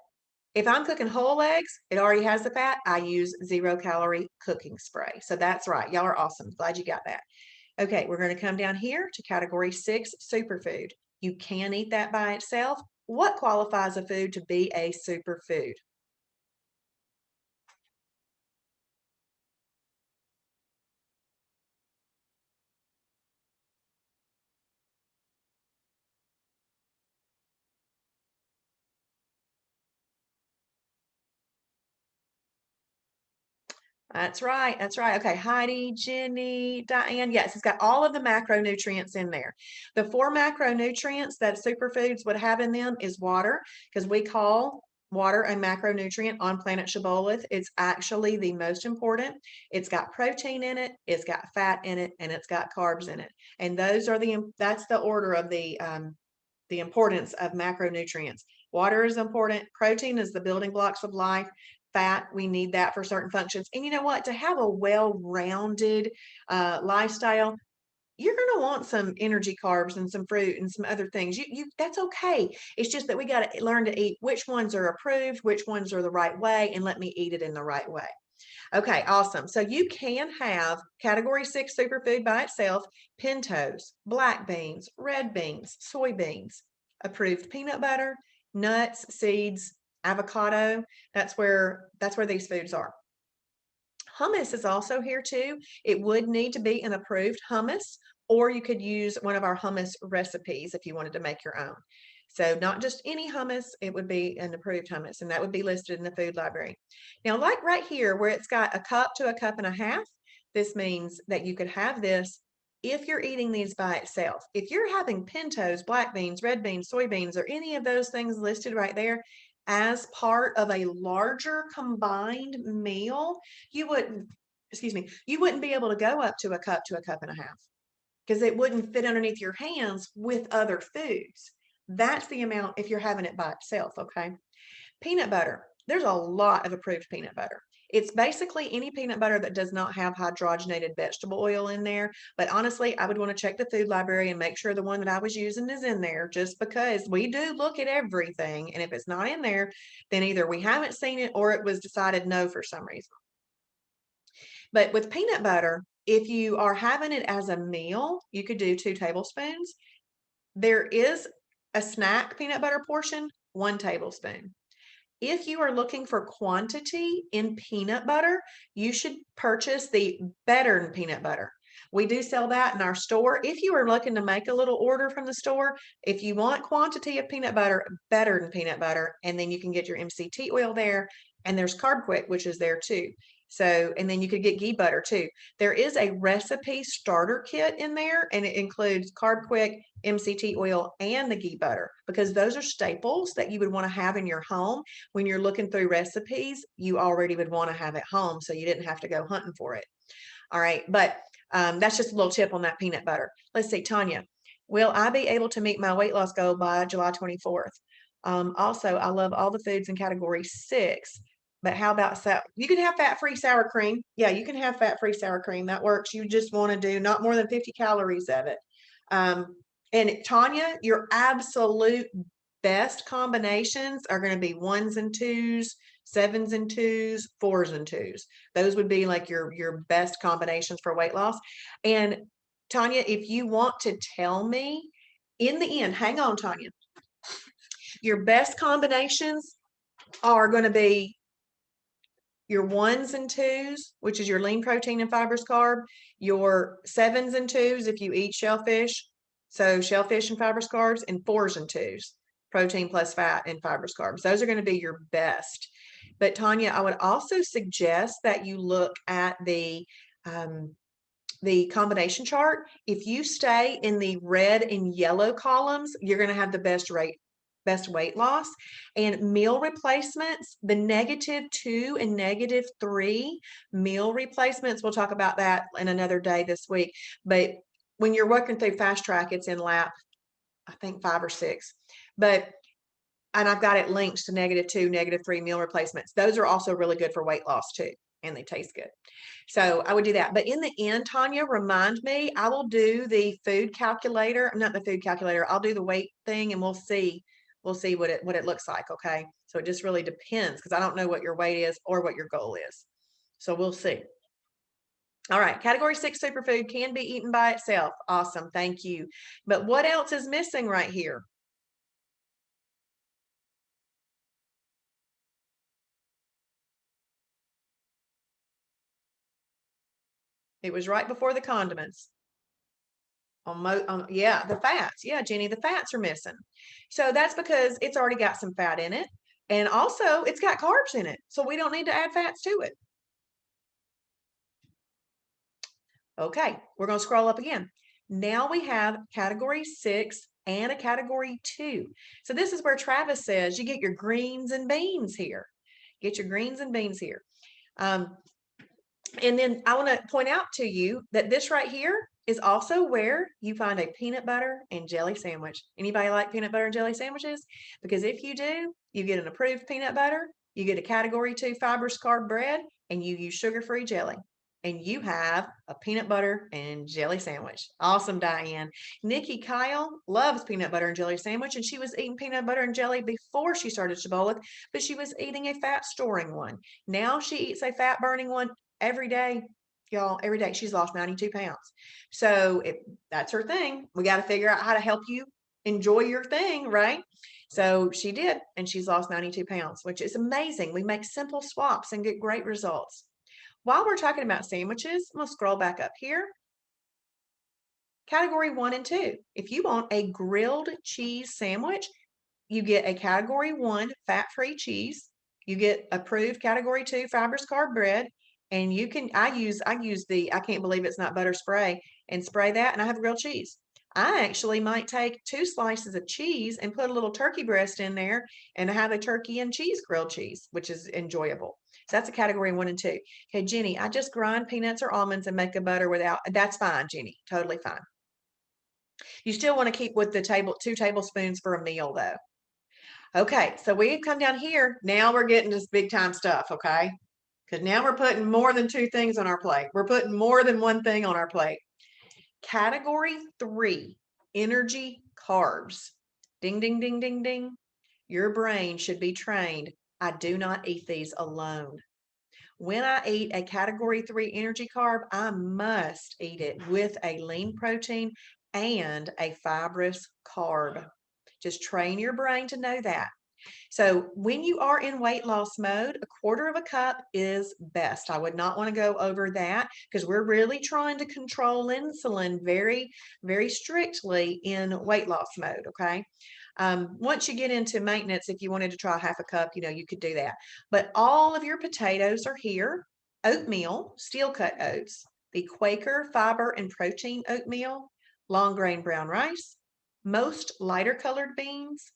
if I'm cooking whole eggs, it already has the fat. I use 0-calorie cooking spray. So that's right. Y'all are awesome. Glad you got that. Okay, we're going to come down here to category 6, superfood. You can eat that by itself. What qualifies a food to be a superfood? That's right. That's right. Okay, Heidi, Jenny, Diane. Yes, it's got all of the macronutrients in there. The 4 macronutrients that superfoods would have in them is water, because we call water a macronutrient on planet Shibboleth. It's actually the most important. It's got protein in it, it's got fat in it, and it's got carbs in it. And those are that's the order of the importance of macronutrients. Water is important. Protein is the building blocks of life. Fat, we need that for certain functions. And you know what? To have a well-rounded lifestyle, you're going to want some energy carbs and some fruit and some other things. You that's okay. It's just that we got to learn to eat which ones are approved, which ones are the right way, and let me eat it in the right way. Okay, awesome. So you can have category 6 superfood by itself, pintos, black beans, red beans, soybeans, approved peanut butter, nuts, seeds, avocado. That's where these foods are. Hummus is also here too. It would need to be an approved hummus, or you could use one of our hummus recipes if you wanted to make your own. So not just any hummus, it would be an approved hummus, and that would be listed in the food library. Now, like right here, where it's got a cup to a cup and a half, this means that you could have this if you're eating these by itself. If you're having pintos, black beans, red beans, soybeans, or any of those things listed right there as part of a larger combined meal, you wouldn't, excuse me, you wouldn't be able to go up to a cup and a half because it wouldn't fit underneath your hands with other foods. That's the amount if you're having it by itself, okay? Peanut butter. There's a lot of approved peanut butter. It's basically any peanut butter that does not have hydrogenated vegetable oil in there. But honestly, I would want to check the food library and make sure the one that I was using is in there, just because we do look at everything. And if it's not in there, then either we haven't seen it or it was decided no for some reason. But with peanut butter, if you are having it as a meal, you could do 2 tablespoons. There is a snack peanut butter portion, 1 tablespoon. If you are looking for quantity in peanut butter, you should purchase the Better peanut butter. We do sell that in our store. If you are looking to make a little order from the store, if you want quantity of peanut butter, Better peanut butter, and then you can get your MCT oil there. And there's Carb Quick, which is there too. So, and then you could get ghee butter too. There is a recipe starter kit in there, and it includes Carb Quick, MCT oil, and the ghee butter, because those are staples that you would want to have in your home. When you're looking through recipes, you already would want to have it home so you didn't have to go hunting for it. All right, but that's just a little tip on that peanut butter. Let's see, Tanya, will I be able to meet my weight loss goal by July 24th? Also, I love all the foods in category 6, but how about you can have fat-free sour cream. Yeah, you can have fat-free sour cream. That works. You just want to do not more than 50 calories of it. Um, and Tanya, your absolute best combinations are going to be 1s and 2s, 7s and 2s, 4s and 2s. Those would be like your best combinations for weight loss. And Tanya, if you want to tell me in the end, hang on, Tanya, your best combinations are going to be your 1s and 2s, which is your lean protein and fibrous carb, your 7s and 2s if you eat shellfish, so shellfish and fibrous carbs, and 4s and 2s, protein plus fat and fibrous carbs. Those are going to be your best. But Tanya, I would also suggest that you look at the combination chart. If you stay in the red and yellow columns, you're going to have the best rate best weight loss. And meal replacements, the -2 and -3 meal replacements, we'll talk about that in another day this week. But when you're working through Fast Track, it's in lap, I think 5 or 6. And I've got it linked to -2, -3 meal replacements. Those are also really good for weight loss too, and they taste good. So I would do that. But in the end, Tanya, remind me, I will do the food calculator, not the food calculator. I'll do the weight thing and we'll see. We'll see what it looks like. Okay. So it just really depends because I don't know what your weight is or what your goal is. So we'll see. All right. Category 6 superfood can be eaten by itself. Awesome. Thank you. But what else is missing right here? It was right before the condiments. Yeah, the fats. Yeah, Jenny, the fats are missing. So that's because it's already got some fat in it. And also it's got carbs in it. So we don't need to add fats to it. Okay, we're going to scroll up again. Now we have category 6 and a category 2. So this is where Travis says you get your greens and beans here. Get your greens and beans here. And then I want to point out to you that this right here is also where you find a peanut butter and jelly sandwich. Anybody like peanut butter and jelly sandwiches? Because if you do, you get an approved peanut butter, you get a category 2 fibrous carb bread, and you use sugar-free jelly. And you have a peanut butter and jelly sandwich. Awesome, Diane. Nikki Kyle loves peanut butter and jelly sandwich, and she was eating peanut butter and jelly before she started Shibboleth, but she was eating a fat storing one. Now she eats a fat burning one every day, y'all. Every day. She's lost 92 pounds. So that's her thing. We got to figure out how to help you enjoy your thing, right? So she did, and she's lost 92 pounds, which is amazing. We make simple swaps and get great results. While we're talking about sandwiches, I'm going to scroll back up here. Category 1 and 2. If you want a grilled cheese sandwich, you get a category 1 fat-free cheese. You get approved category 2 fibrous carb bread. And you can, I use the, I can't believe it's not butter spray, and spray that, and I have grilled cheese. I actually might take 2 slices of cheese and put a little turkey breast in there and have a turkey and cheese grilled cheese, which is enjoyable. So that's a category 1 and 2. Okay, Jenny, I just grind peanuts or almonds and make a butter without, that's fine, Jenny, totally fine. You still want to keep with the 2 tablespoons for a meal though. Okay, so we've come down here. Now we're getting this big time stuff, okay? Because now we're putting more than 2 things on our plate. We're putting more than 1 thing on our plate. Category 3, energy carbs. Ding, ding, ding, ding, ding. Your brain should be trained. I do not eat these alone. When I eat a category 3 energy carb, I must eat it with a lean protein and a fibrous carb. Just train your brain to know that. So when you are in weight loss mode, a quarter of a cup is best. I would not want to go over that because we're really trying to control insulin very, very strictly in weight loss mode. Okay. Once you get into maintenance, if you wanted to try half a cup, you could do that. But all of your potatoes are here. Oatmeal, steel cut oats, the Quaker fiber and protein oatmeal, long grain brown rice, most lighter colored beans,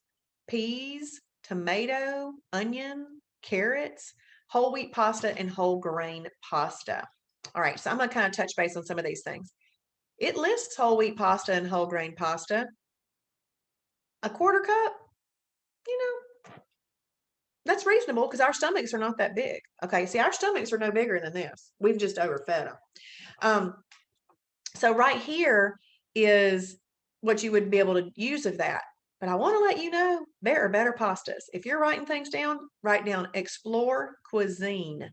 peas, tomato, onion, carrots, whole wheat pasta, and whole grain pasta. All right, so I'm going to kind of touch base on some of these things. It lists whole wheat pasta and whole grain pasta. A quarter cup, that's reasonable because our stomachs are not that big. Okay, see, our stomachs are no bigger than this. We've just overfed them. So right here is what you would be able to use of that. But I want to let you know there are better pastas. If you're writing things down, write down Explore Cuisine.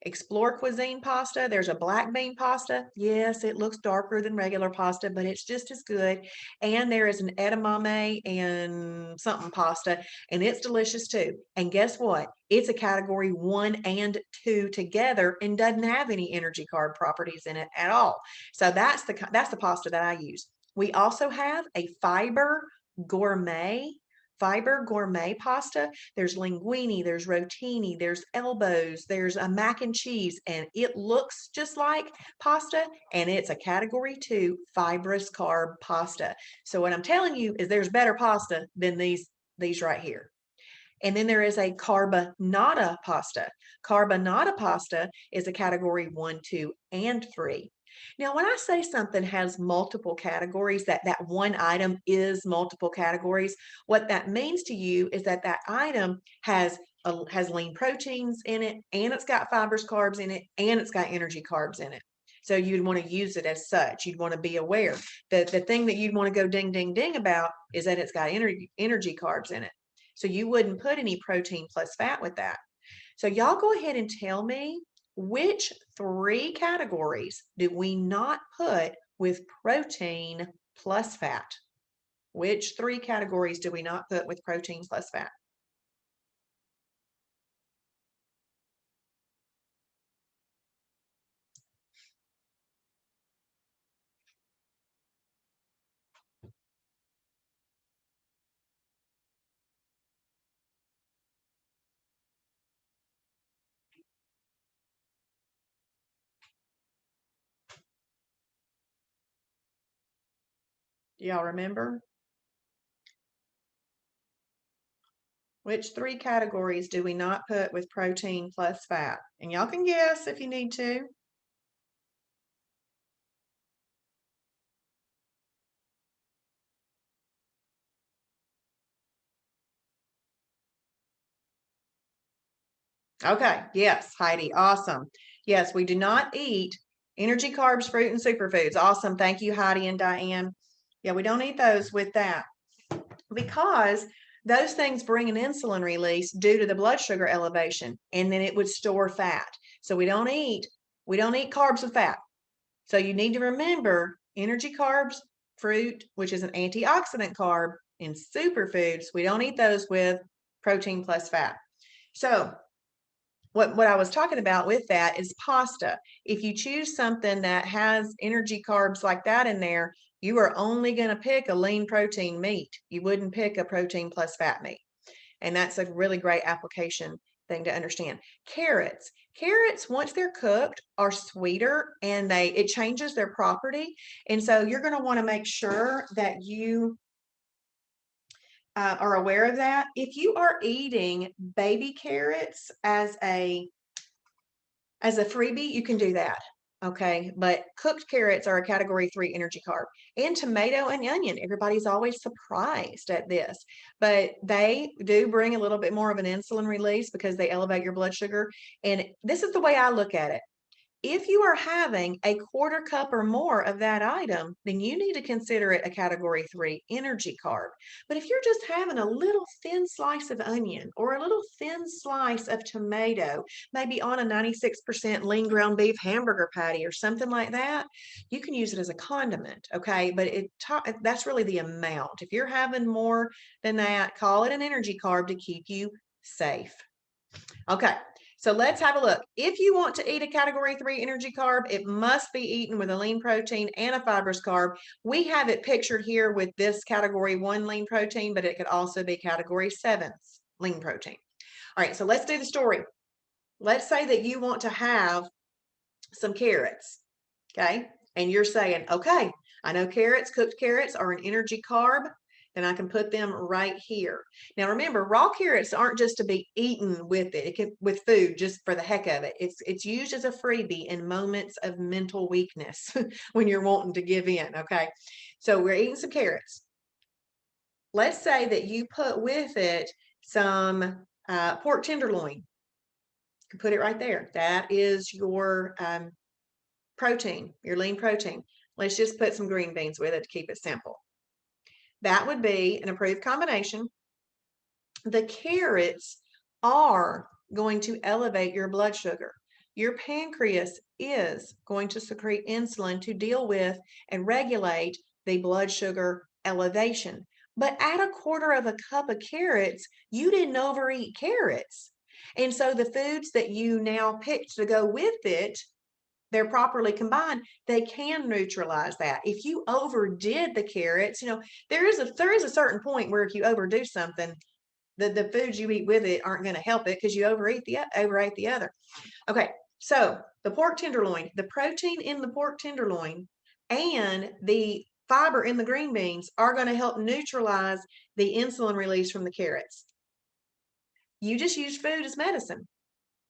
Explore Cuisine pasta. There's a black bean pasta. Yes, it looks darker than regular pasta, but it's just as good. And there is an edamame and something pasta, and it's delicious too. And guess what? It's a category 1 and 2 together and doesn't have any energy carb properties in it at all. So that's the pasta that I use. We also have a gourmet fiber gourmet pasta. There's linguine, there's rotini, there's elbows, there's a mac and cheese, and it looks just like pasta, and it's a category 2 fibrous carb pasta. So what I'm telling you is there's better pasta than these these right here. And then there is a carbonata pasta. Carbonata pasta is a category 1, 2, and 3. Now, when I say something has multiple categories, that one item is multiple categories, what that means to you is that that item has lean proteins in it, and it's got fibrous carbs in it, and it's got energy carbs in it. So you'd want to use it as such. You'd want to be aware. The thing that you'd want to go ding, ding, ding about is that it's got energy carbs in it. So you wouldn't put any protein plus fat with that. So y'all go ahead and tell me, which 3 categories do we not put with protein plus fat? Which 3 categories do we not put with protein plus fat? Do y'all remember? Which 3 categories do we not put with protein plus fat? And y'all can guess if you need to. Okay, yes, Heidi, awesome. Yes, we do not eat energy, carbs, fruit, and superfoods. Awesome. Thank you, Heidi and Diane. Yeah, we don't eat those with that because those things bring an insulin release due to the blood sugar elevation, and then it would store fat. So we don't eat carbs with fat. So you need to remember energy carbs, fruit, which is an antioxidant carb, and superfoods. We don't eat those with protein plus fat. So what I was talking about with that is pasta. If you choose something that has energy carbs like that in there, you are only going to pick a lean protein meat. You wouldn't pick a protein plus fat meat. And that's a really great application thing to understand. Carrots, once they're cooked, are sweeter and it changes their property. And so you're going to want to make sure that you are aware of that. If you are eating baby carrots as a freebie, you can do that. Okay. But cooked carrots are a category 3 energy carb. And tomato and onion. Everybody's always surprised at this, but they do bring a little bit more of an insulin release because they elevate your blood sugar. And this is the way I look at it. If you are having a quarter cup or more of that item, then you need to consider it a category 3 energy carb. But if you're just having a little thin slice of onion or a little thin slice of tomato, maybe on a 96% lean ground beef hamburger patty or something like that, you can use it as a condiment, okay? But that's really the amount. If you're having more than that, call it an energy carb to keep you safe. Okay, so let's have a look. If you want to eat a category 3 energy carb, it must be eaten with a lean protein and a fibrous carb. We have it pictured here with this category 1 lean protein, but it could also be category 7 lean protein. All right, so let's do the story. Let's say that you want to have some carrots, okay? And you're saying, okay, I know cooked carrots are an energy carb, and I can put them right here. Now remember, raw carrots aren't just to be eaten with it. It can with food just for the heck of it. It's used as a freebie in moments of mental weakness when you're wanting to give in. Okay. So we're eating some carrots. Let's say that you put with it some pork tenderloin. You can put it right there. That is your protein, your lean protein. Let's just put some green beans with it to keep it simple. That would be an approved combination. The carrots are going to elevate your blood sugar. Your pancreas is going to secrete insulin to deal with and regulate the blood sugar elevation. But at a quarter of a cup of carrots, you didn't overeat carrots. And so the foods that you now picked to go with it, they're properly combined, they can neutralize that. If you overdid the carrots, there is a certain point where if you overdo something, the foods you eat with it aren't going to help it because you overate the other. Okay, so the pork tenderloin, the protein in the pork tenderloin and the fiber in the green beans are going to help neutralize the insulin release from the carrots. You just use food as medicine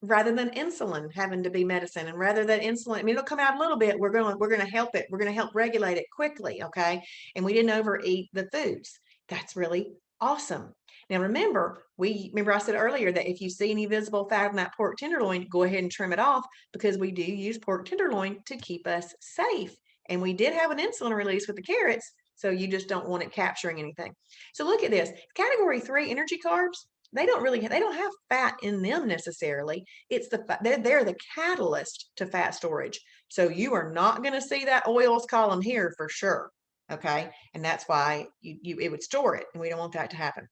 rather than insulin having to be medicine, and rather than insulin, I mean, it'll come out a little bit. We're gonna help it. We're gonna help regulate it quickly, okay? And we didn't overeat the foods. That's really awesome. Now remember I said earlier that if you see any visible fat in that pork tenderloin, go ahead and trim it off, because we do use pork tenderloin to keep us safe. And we did have an insulin release with the carrots, so you just don't want it capturing anything. So look at this. Category 3 energy carbs, they don't have fat in them necessarily. It's they're the catalyst to fat storage. So you are not going to see that oils column here for sure. Okay. And that's why it would store it. And we don't want that to happen.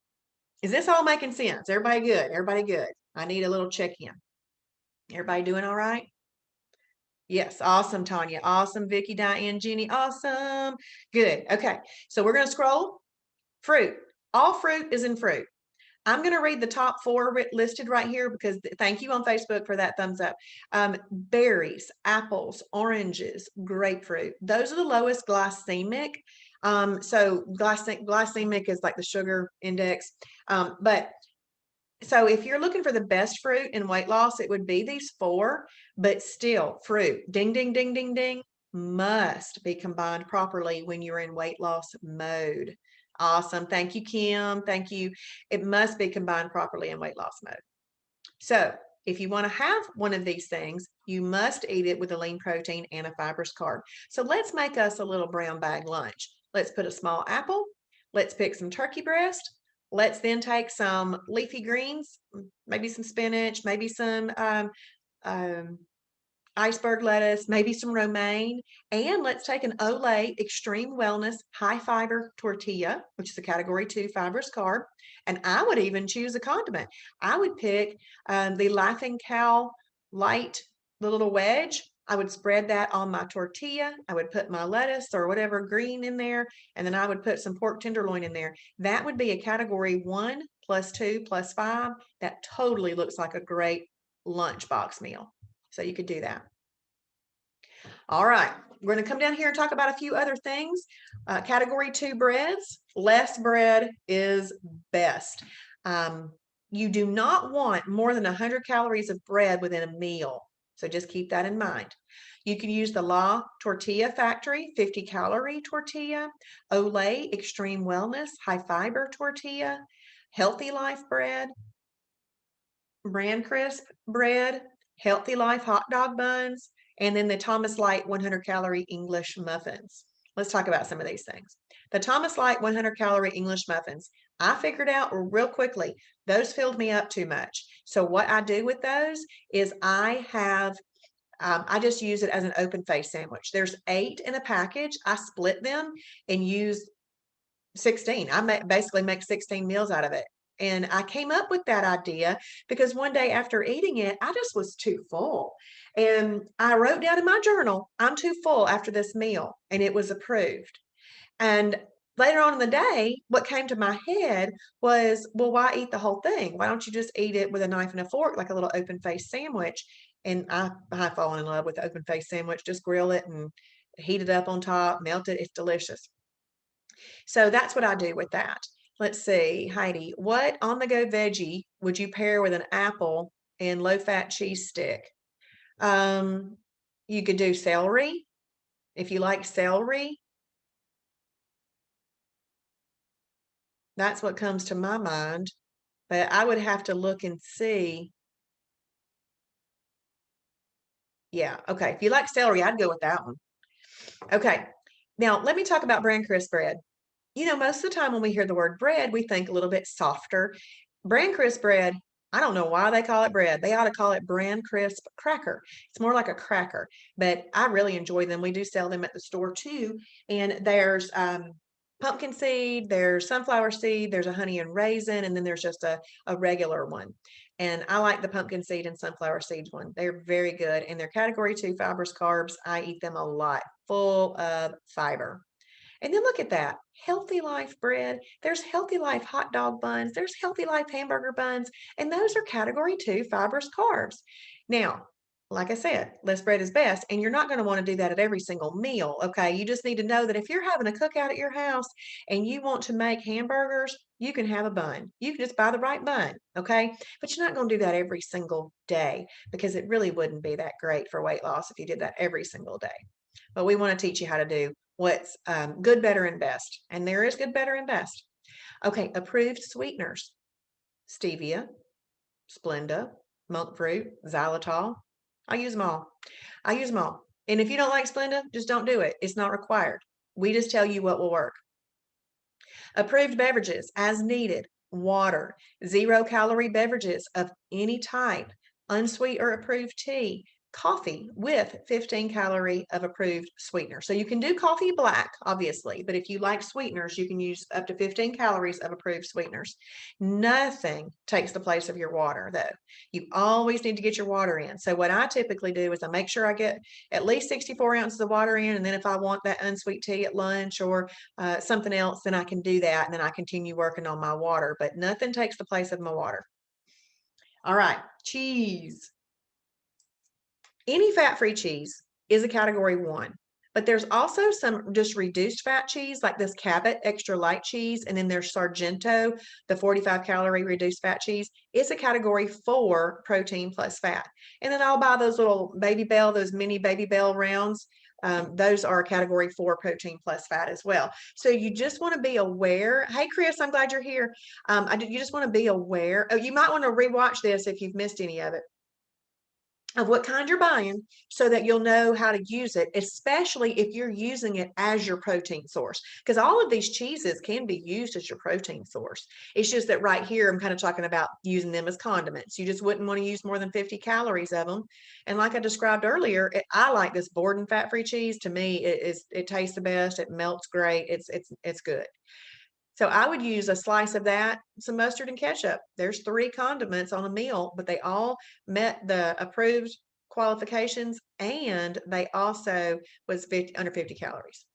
Is this all making sense? Everybody good? Everybody good? I need a little check in. Everybody doing all right? Yes. Awesome, Tanya. Awesome, Vicky, Diane, Jenny. Awesome. Good. Okay. So we're going to scroll. Fruit. All fruit is in fruit. I'm going to read the top 4 listed right here, because thank you on Facebook for that thumbs up. Berries, apples, oranges, grapefruit. Those are the lowest glycemic. So glycemic is like the sugar index. But so if you're looking for the best fruit in weight loss, it would be these 4, but still fruit, ding, ding, ding, ding, ding, must be combined properly when you're in weight loss mode. Awesome. Thank you, Kim. Thank you. It must be combined properly in weight loss mode. So if you want to have one of these things, you must eat it with a lean protein and a fibrous carb. So let's make us a little brown bag lunch. Let's put a small apple. Let's pick some turkey breast. Let's then take some leafy greens, maybe some spinach, maybe some um, iceberg lettuce, maybe some romaine, and let's take an Olay Extreme Wellness High Fiber Tortilla, which is a category 2 fibrous carb. And I would even choose a condiment. I would pick the Laughing Cow Light, the little wedge. I would spread that on my tortilla. I would put my lettuce or whatever green in there, and then I would put some pork tenderloin in there. That would be a category 1 plus 2 plus 5. That totally looks like a great lunchbox meal. So you could do that. All right, we're going to come down here and talk about a few other things. Category 2 breads. Less bread is best. You do not want more than 100 calories of bread within a meal. So just keep that in mind. You can use the La Tortilla Factory 50-calorie tortilla, Olay Extreme Wellness High Fiber tortilla, Healthy Life bread, Brand Crisp bread, Healthy Life hot dog buns, and then the Thomas Light 100-calorie English muffins. Let's talk about some of these things. The Thomas Light 100-calorie English muffins, I figured out real quickly, those filled me up too much. So what I do with those is I just use it as an open face sandwich. There's 8 in a package. I split them and use 16. Basically make 16 meals out of it. And I came up with that idea because one day after eating it, I just was too full. And I wrote down in my journal, I'm too full after this meal, and it was approved. And later on in the day, what came to my head was, well, why eat the whole thing? Why don't you just eat it with a knife and a fork, like a little open face sandwich? And I've fallen in love with the open face sandwich. Just grill it and heat it up on top, melt it. It's delicious. So that's what I do with that. Let's see, Heidi, what on-the-go veggie would you pair with an apple and low-fat cheese stick? You could do celery, if you like celery. That's what comes to my mind, but I would have to look and see. Yeah, okay. If you like celery, I'd go with that one. Okay. Now, let me talk about bran crisp bread. You know, most of the time when we hear the word bread, we think a little bit softer. Bran crisp bread, I don't know why they call it bread. They ought to call it bran crisp cracker. It's more like a cracker, but I really enjoy them. We do sell them at the store too. And there's pumpkin seed, there's sunflower seed, there's a honey and raisin, and then there's just a regular one. And I like the pumpkin seed and sunflower seed one. They're very good. And they're category 2 fibrous carbs. I eat them a lot, full of fiber. And then look at that, Healthy Life bread. There's Healthy Life hot dog buns. There's Healthy Life hamburger buns. And those are category 2 fibrous carbs. Now, Like I said, less bread is best, and you're not going to want to do that at every single meal, okay? You just need to know that if you're having a cookout at your house and you want to make hamburgers, you can have a bun. You can just buy the right bun, okay? But you're not going to do that every single day because it really wouldn't be that great for weight loss if you did that every single day. But we want to teach you how to do what's good, better, and best. And there is good, better, and best. Okay, approved sweeteners: stevia, Splenda, monk fruit, xylitol. I use them all. I use them all. And if you don't like Splenda, just don't do it. It's not required. We just tell you what will work. Approved beverages as needed: water, 0-calorie beverages of any type, unsweet or approved tea, coffee with 15 calorie of approved sweetener. So you can do coffee black, obviously, but if you like sweeteners, you can use up to 15 calories of approved sweeteners. Nothing takes the place of your water, though. You always need to get your water in. So what I typically do is I make sure I get at least 64 ounces of water in, and then if I want that unsweet tea at lunch or something else, then I can do that, and then I continue working on my water, but nothing takes the place of my water. All right, cheese. Any fat-free cheese is a category 1, but there's also some just reduced fat cheese, like this Cabot extra light cheese, and then there's Sargento, the 45-calorie reduced fat cheese. It's a category 4 protein plus fat. And then I'll buy those little Baby Bell, those mini Baby Bell rounds. Those are category 4 protein plus fat as well. So you just want to be aware. Hey, Chris, I'm glad you're here. You just want to be aware. Oh, you might want to rewatch this if you've missed any of it, of what kind you're buying so that you'll know how to use it, especially if you're using it as your protein source. Because all of these cheeses can be used as your protein source. It's just that right here, I'm kind of talking about using them as condiments. You just wouldn't want to use more than 50 calories of them. And like I described earlier, I like this Borden fat-free cheese. To me, it tastes the best. It melts great. It's good. So I would use a slice of that, some mustard and ketchup. There's 3 condiments on a meal, but they all met the approved qualifications, and they also was under 50 calories.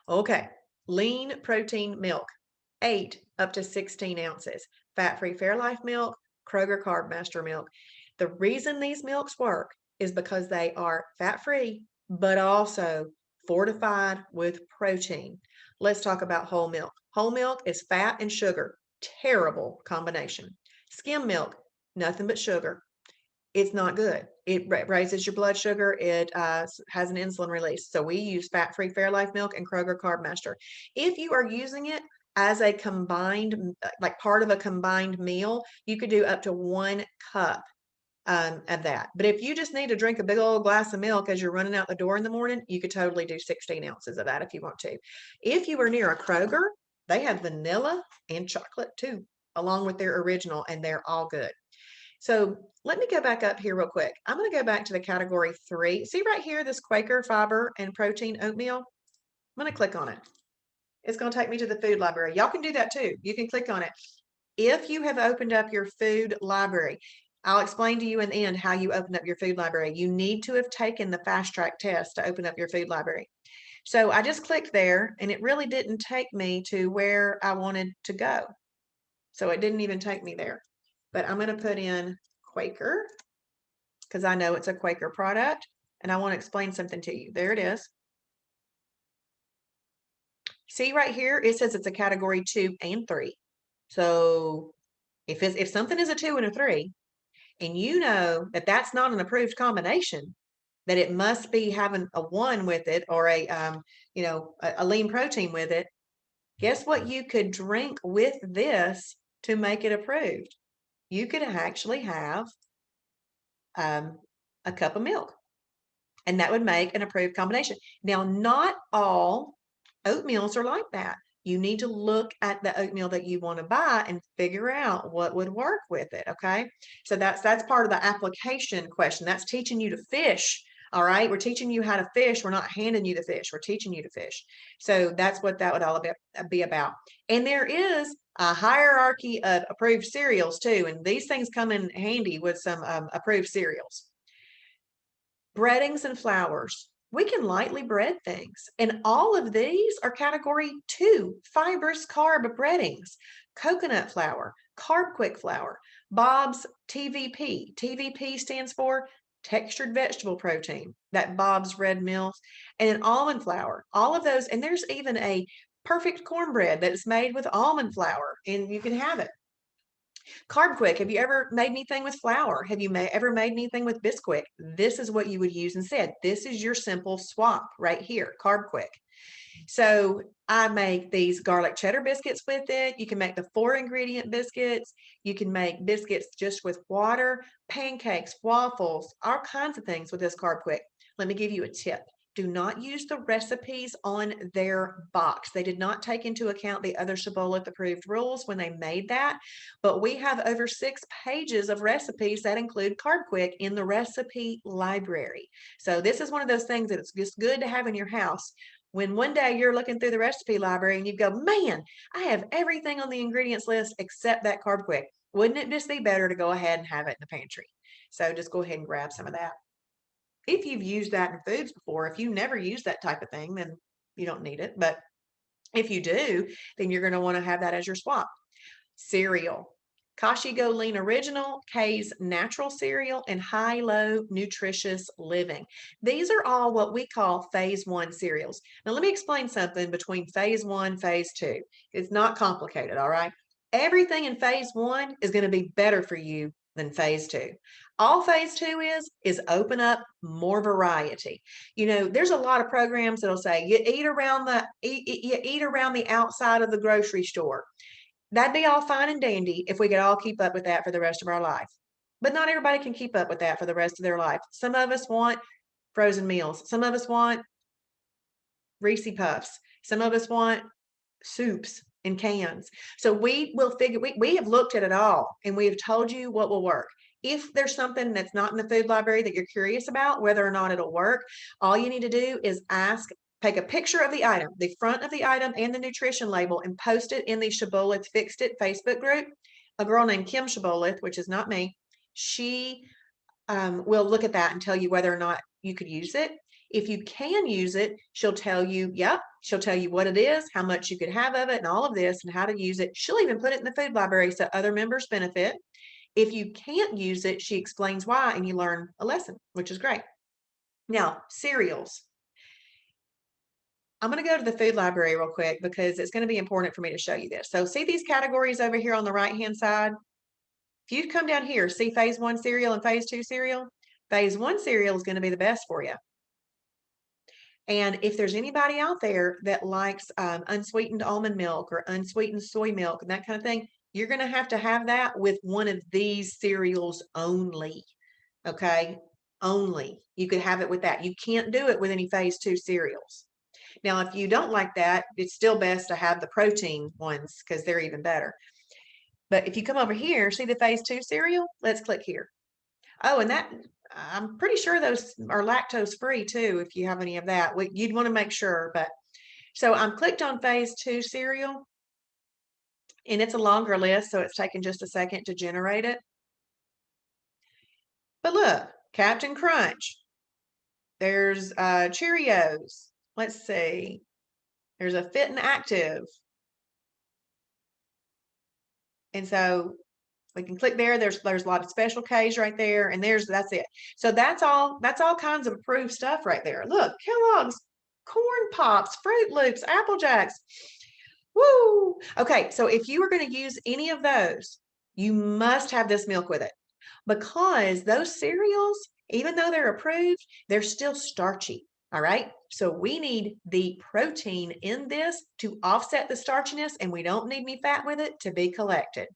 Okay, lean protein milk, 8 up to 16 ounces. Fat-free Fairlife milk, Kroger Carb Master milk. The reason these milks work is because they are fat-free, but also fortified with protein. Let's talk about whole milk. Whole milk is fat and sugar. Terrible combination. Skim milk, nothing but sugar. It's not good. It raises your blood sugar. It has an insulin release. So we use fat-free Fairlife milk and Kroger Carb Master. If you are using it as a combined, like part of a combined meal, you could do up to 1 cup of that. But if you just need to drink a big old glass of milk as you're running out the door in the morning, you could totally do 16 ounces of that if you want to. If you are near a Kroger, they have vanilla and chocolate too, along with their original, and they're all good. So let me go back up here real quick. I'm going to go back to the category 3. See right here, this Quaker fiber and protein oatmeal? I'm going to click on it. It's going to take me to the food library. Y'all can do that too. You can click on it. If you have opened up your food library, I'll explain to you in the end how you open up your food library. You need to have taken the fast track test to open up your food library. So I just clicked there, and it really didn't take me to where I wanted to go. So it didn't even take me there. But I'm going to put in Quaker because I know it's a Quaker product, and I want to explain something to you. There it is. See right here, it says it's a category 2 and 3. So if something is a 2 and a 3, and you know that that's not an approved combination, that it must be having a 1 with it or a lean protein with it, guess what you could drink with this to make it approved? You could actually have a cup of milk, and that would make an approved combination. Now, not all oatmeals are like that. You need to look at the oatmeal that you want to buy and figure out what would work with it, okay? So that's part of the application question. That's teaching you to fish, all right? We're teaching you how to fish. We're not handing you the fish. We're teaching you to fish. So that's what that would all be about. And there is a hierarchy of approved cereals too, and these things come in handy with some approved cereals. Breadings and flours. We can lightly bread things. And all of these are category 2, fibrous carb breadings. Coconut flour, carb quick flour, Bob's TVP. TVP stands for textured vegetable protein, that Bob's Red Mill, and an almond flour. All of those, and there's even a perfect cornbread that is made with almond flour, and you can have it. Carb Quick, have you ever made anything with flour? Have you ever made anything with Bisquick? This is what you would use instead. This is your simple swap right here, Carb Quick. So I make these garlic cheddar biscuits with it. You can make the 4-ingredient biscuits. You can make biscuits just with water, pancakes, waffles, all kinds of things with this Carb Quick. Let me give you a tip. Do not use the recipes on their box. They did not take into account the other Shibboleth approved rules when they made that, but we have over 6 pages of recipes that include Carb Quick in the recipe library. So this is one of those things that it's just good to have in your house. When one day you're looking through the recipe library and you go, man, I have everything on the ingredients list except that Carb Quick. Wouldn't it just be better to go ahead and have it in the pantry? So just go ahead and grab some of that. If you've used that in foods before, if you never use that type of thing, then you don't need it. But if you do, then you're going to want to have that as your swap. Cereal. Kashi Go Lean Original, K's Natural Cereal, and High-Low Nutritious Living. These are all what we call phase 1 cereals. Now, let me explain something between phase 1, phase 2. It's not complicated, all right? Everything in phase 1 is going to be better for you than phase 2. All phase 2 is open up more variety. You know, there's a lot of programs that'll say you eat around the outside of the grocery store. That'd be all fine and dandy if we could all keep up with that for the rest of our life. But not everybody can keep up with that for the rest of their life. Some of us want frozen meals. Some of us want Reese Puffs. Some of us want soups and cans. So we will figure, we have looked at it all and we have told you what will work. If there's something that's not in the food library that you're curious about, whether or not it'll work, all you need to do is take a picture of the item, the front of the item and the nutrition label, and post it in the Shibboleth Fixed It Facebook group. A girl named Kim Shibboleth, which is not me, she will look at that and tell you whether or not you could use it. If you can use it, she'll tell you, yep, she'll tell you what it is, how much you could have of it, and all of this, and how to use it. She'll even put it in the food library so other members benefit. If you can't use it, she explains why, and you learn a lesson, which is great. Now, cereals. I'm going to go to the food library real quick because it's going to be important for me to show you this. So see these categories over here on the right-hand side? If you come down here, see phase 1 cereal and phase 2 cereal? Phase 1 cereal is going to be the best for you. And if there's anybody out there that likes unsweetened almond milk or unsweetened soy milk and that kind of thing, you're going to have that with one of these cereals only. Okay? Only. You could have it with that. You can't do it with any phase 2 cereals. Now, if you don't like that, it's still best to have the protein ones because they're even better. But if you come over here, see the phase 2 cereal? Let's click here. Oh, and that I'm pretty sure those are lactose free too, if you have any of that. You'd want to make sure. But so I'm clicked on phase 2 cereal, and it's a longer list, so it's taking just a second to generate it. But look, Captain Crunch. There's Cheerios. Let's see. There's a Fit and Active. And so we can click there. There's a lot of Special K's right there, and that's it. So that's all kinds of approved stuff right there. Look, Kellogg's, Corn Pops, Fruit Loops, Apple Jacks. Woo! Okay, so if you are going to use any of those, you must have this milk with it because those cereals, even though they're approved, they're still starchy. All right. So we need the protein in this to offset the starchiness, and we don't need any fat with it to be collected.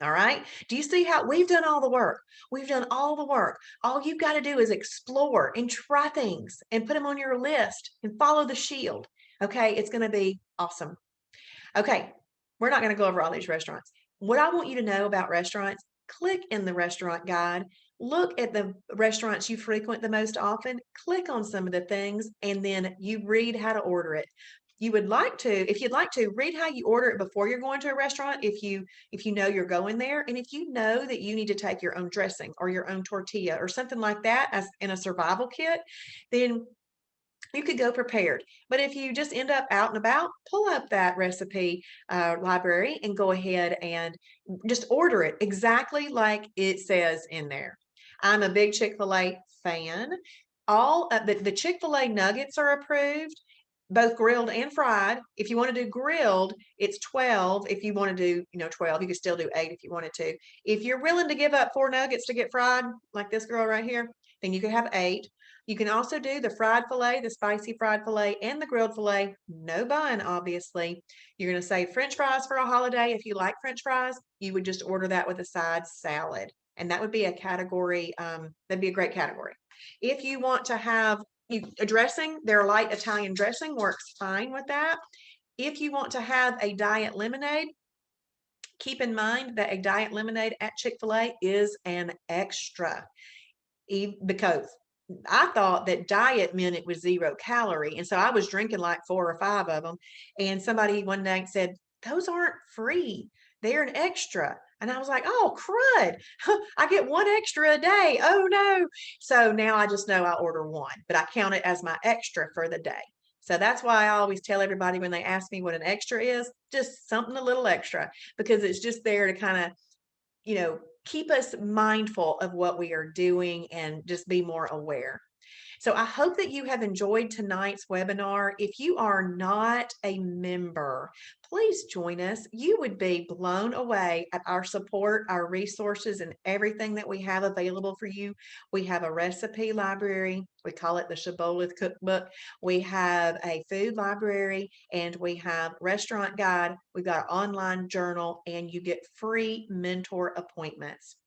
All right. Do you see how we've done all the work? We've done all the work. All you've got to do is explore and try things and put them on your list and follow the shield. Okay. It's going to be awesome. Okay. We're not going to go over all these restaurants. What I want you to know about restaurants, click in the restaurant guide. Look at the restaurants you frequent the most often, click on some of the things, and then you read how to order it. If you'd like to, read how you order it before you're going to a restaurant, if you know you're going there, and if you know that you need to take your own dressing or your own tortilla or something like that as in a survival kit, then you could go prepared. But if you just end up out and about, pull up that recipe library and go ahead and just order it exactly like it says in there. I'm a big Chick-fil-A fan. All the Chick-fil-A nuggets are approved, both grilled and fried. If you want to do grilled, it's 12. If you want to do, 12, you can still do 8 if you wanted to. If you're willing to give up 4 nuggets to get fried, like this girl right here, then you could have 8. You can also do the fried filet, the spicy fried filet, and the grilled filet. No bun, obviously. You're going to say French fries for a holiday. If you like French fries, you would just order that with a side salad. And that would be a category, that'd be a great category. If you want to have a dressing, their light Italian dressing works fine with that. If you want to have a diet lemonade, keep in mind that a diet lemonade at Chick-fil-A is an extra because I thought that diet meant it was 0 calorie. And so I was drinking like 4 or 5 of them. And somebody one day said, those aren't free. They're an extra. And I was like, oh, crud. I get 1 extra a day. Oh, no. So now I just know I order 1, but I count it as my extra for the day. So that's why I always tell everybody when they ask me what an extra is, just something a little extra, because it's just there to kind of, keep us mindful of what we are doing and just be more aware. So I hope that you have enjoyed tonight's webinar. If you are not a member, please join us. You would be blown away at our support, our resources, and everything that we have available for you. We have a recipe library. We call it the Shibboleth Cookbook. We have a food library, and we have restaurant guide. We've got an online journal, and you get free mentor appointments.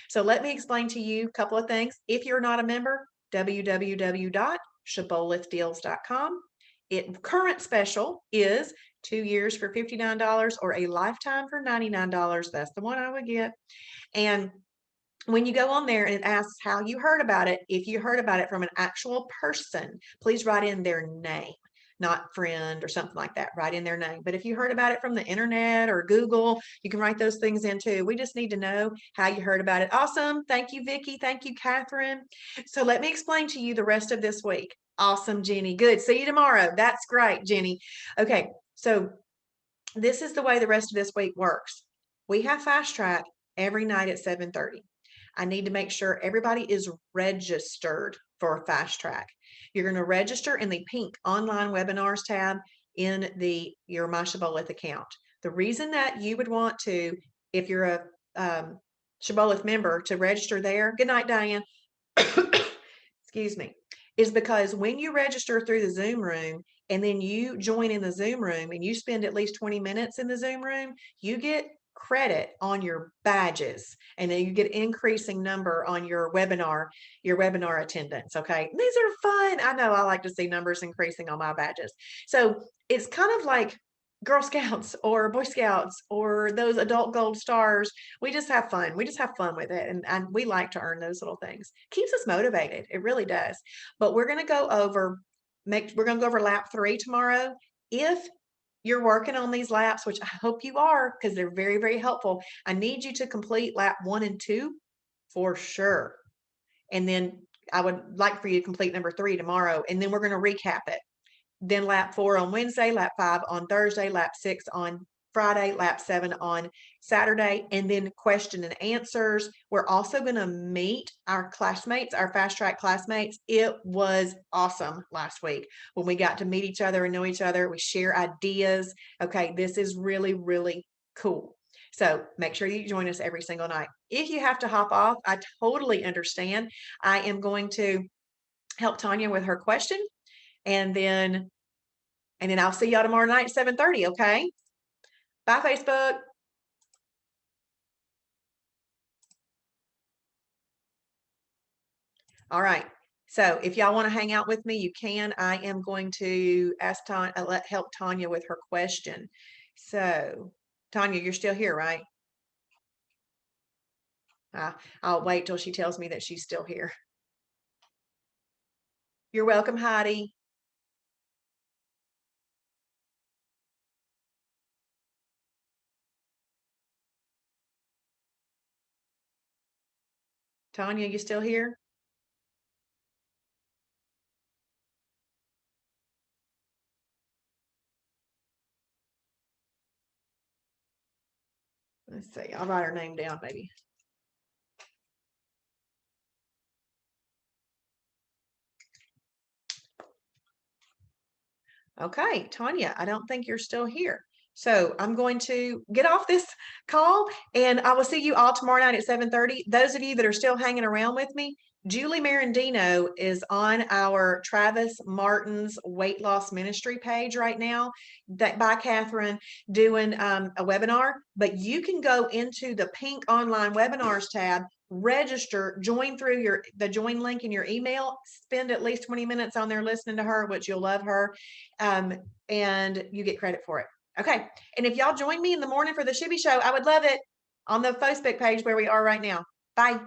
So let me explain to you a couple of things. If you're not a member, www.shibbolethdeals.com. Current special is 2 years for $59 or a lifetime for $99. That's the one I would get. And when you go on there and it asks how you heard about it, if you heard about it from an actual person, please write in their name, not friend or something like that. Write in their name. But if you heard about it from the internet or Google, you can write those things in too. We just need to know how you heard about it. Awesome. Thank you, Vicki. Thank you, Catherine. So let me explain to you the rest of this week. Awesome, Jenny. Good. See you tomorrow. That's great, Jenny. Okay. So this is the way the rest of this week works. We have Fast Track every night at 7:30. I need to make sure everybody is registered for Fast Track. You're going to register in the pink online webinars tab in your My Shibboleth account. The reason that you would want to, if you're a Shibboleth member, to register there, good night, Diane, excuse me, is because when you register through the Zoom room and then you join in the Zoom room and you spend at least 20 minutes in the Zoom room, you get credit on your badges, and then you get increasing number on your webinar attendance. Okay. These are fun. I know I like to see numbers increasing on my badges. So it's kind of like Girl Scouts or Boy Scouts or those adult gold stars. We just have fun. We just have fun with it. And we like to earn those little things. Keeps us motivated. It really does. But we're going to go over, we're going to go over lap 3 tomorrow. If you're working on these laps, which I hope you are, because they're very, very helpful, I need you to complete lap 1 and 2 for sure. And then I would like for you to complete number 3 tomorrow. And then we're going to recap it. Then lap 4 on Wednesday, lap 5 on Thursday, lap 6 on Friday, lap 7 on Saturday, and then question and answers. We're also going to meet our classmates, our Fast Track classmates. It was awesome last week when we got to meet each other and know each other. We share ideas. Okay, this is really, really cool. So make sure you join us every single night. If you have to hop off, I totally understand. I am going to help Tanya with her question, and then I'll see y'all tomorrow night at 7:30, okay? Bye, Facebook. All right. So if y'all want to hang out with me, you can. I am going to ask Tanya, help Tanya with her question. So, Tanya, you're still here, right? I'll wait till she tells me that she's still here. You're welcome, Heidi. Tanya, you still here? Let's see. I'll write her name down, maybe. Okay, Tanya, I don't think you're still here. So I'm going to get off this call and I will see you all tomorrow night at 7:30. Those of you that are still hanging around with me, Julie Marandino is on our Travis Martin's weight loss ministry page right now that by Catherine doing a webinar, but you can go into the pink online webinars tab, register, join through the join link in your email, spend at least 20 minutes on there listening to her, which you'll love her, um, and you get credit for it. Okay. And if y'all join me in the morning for the Shibby Show, I would love it on the Facebook page where we are right now. Bye.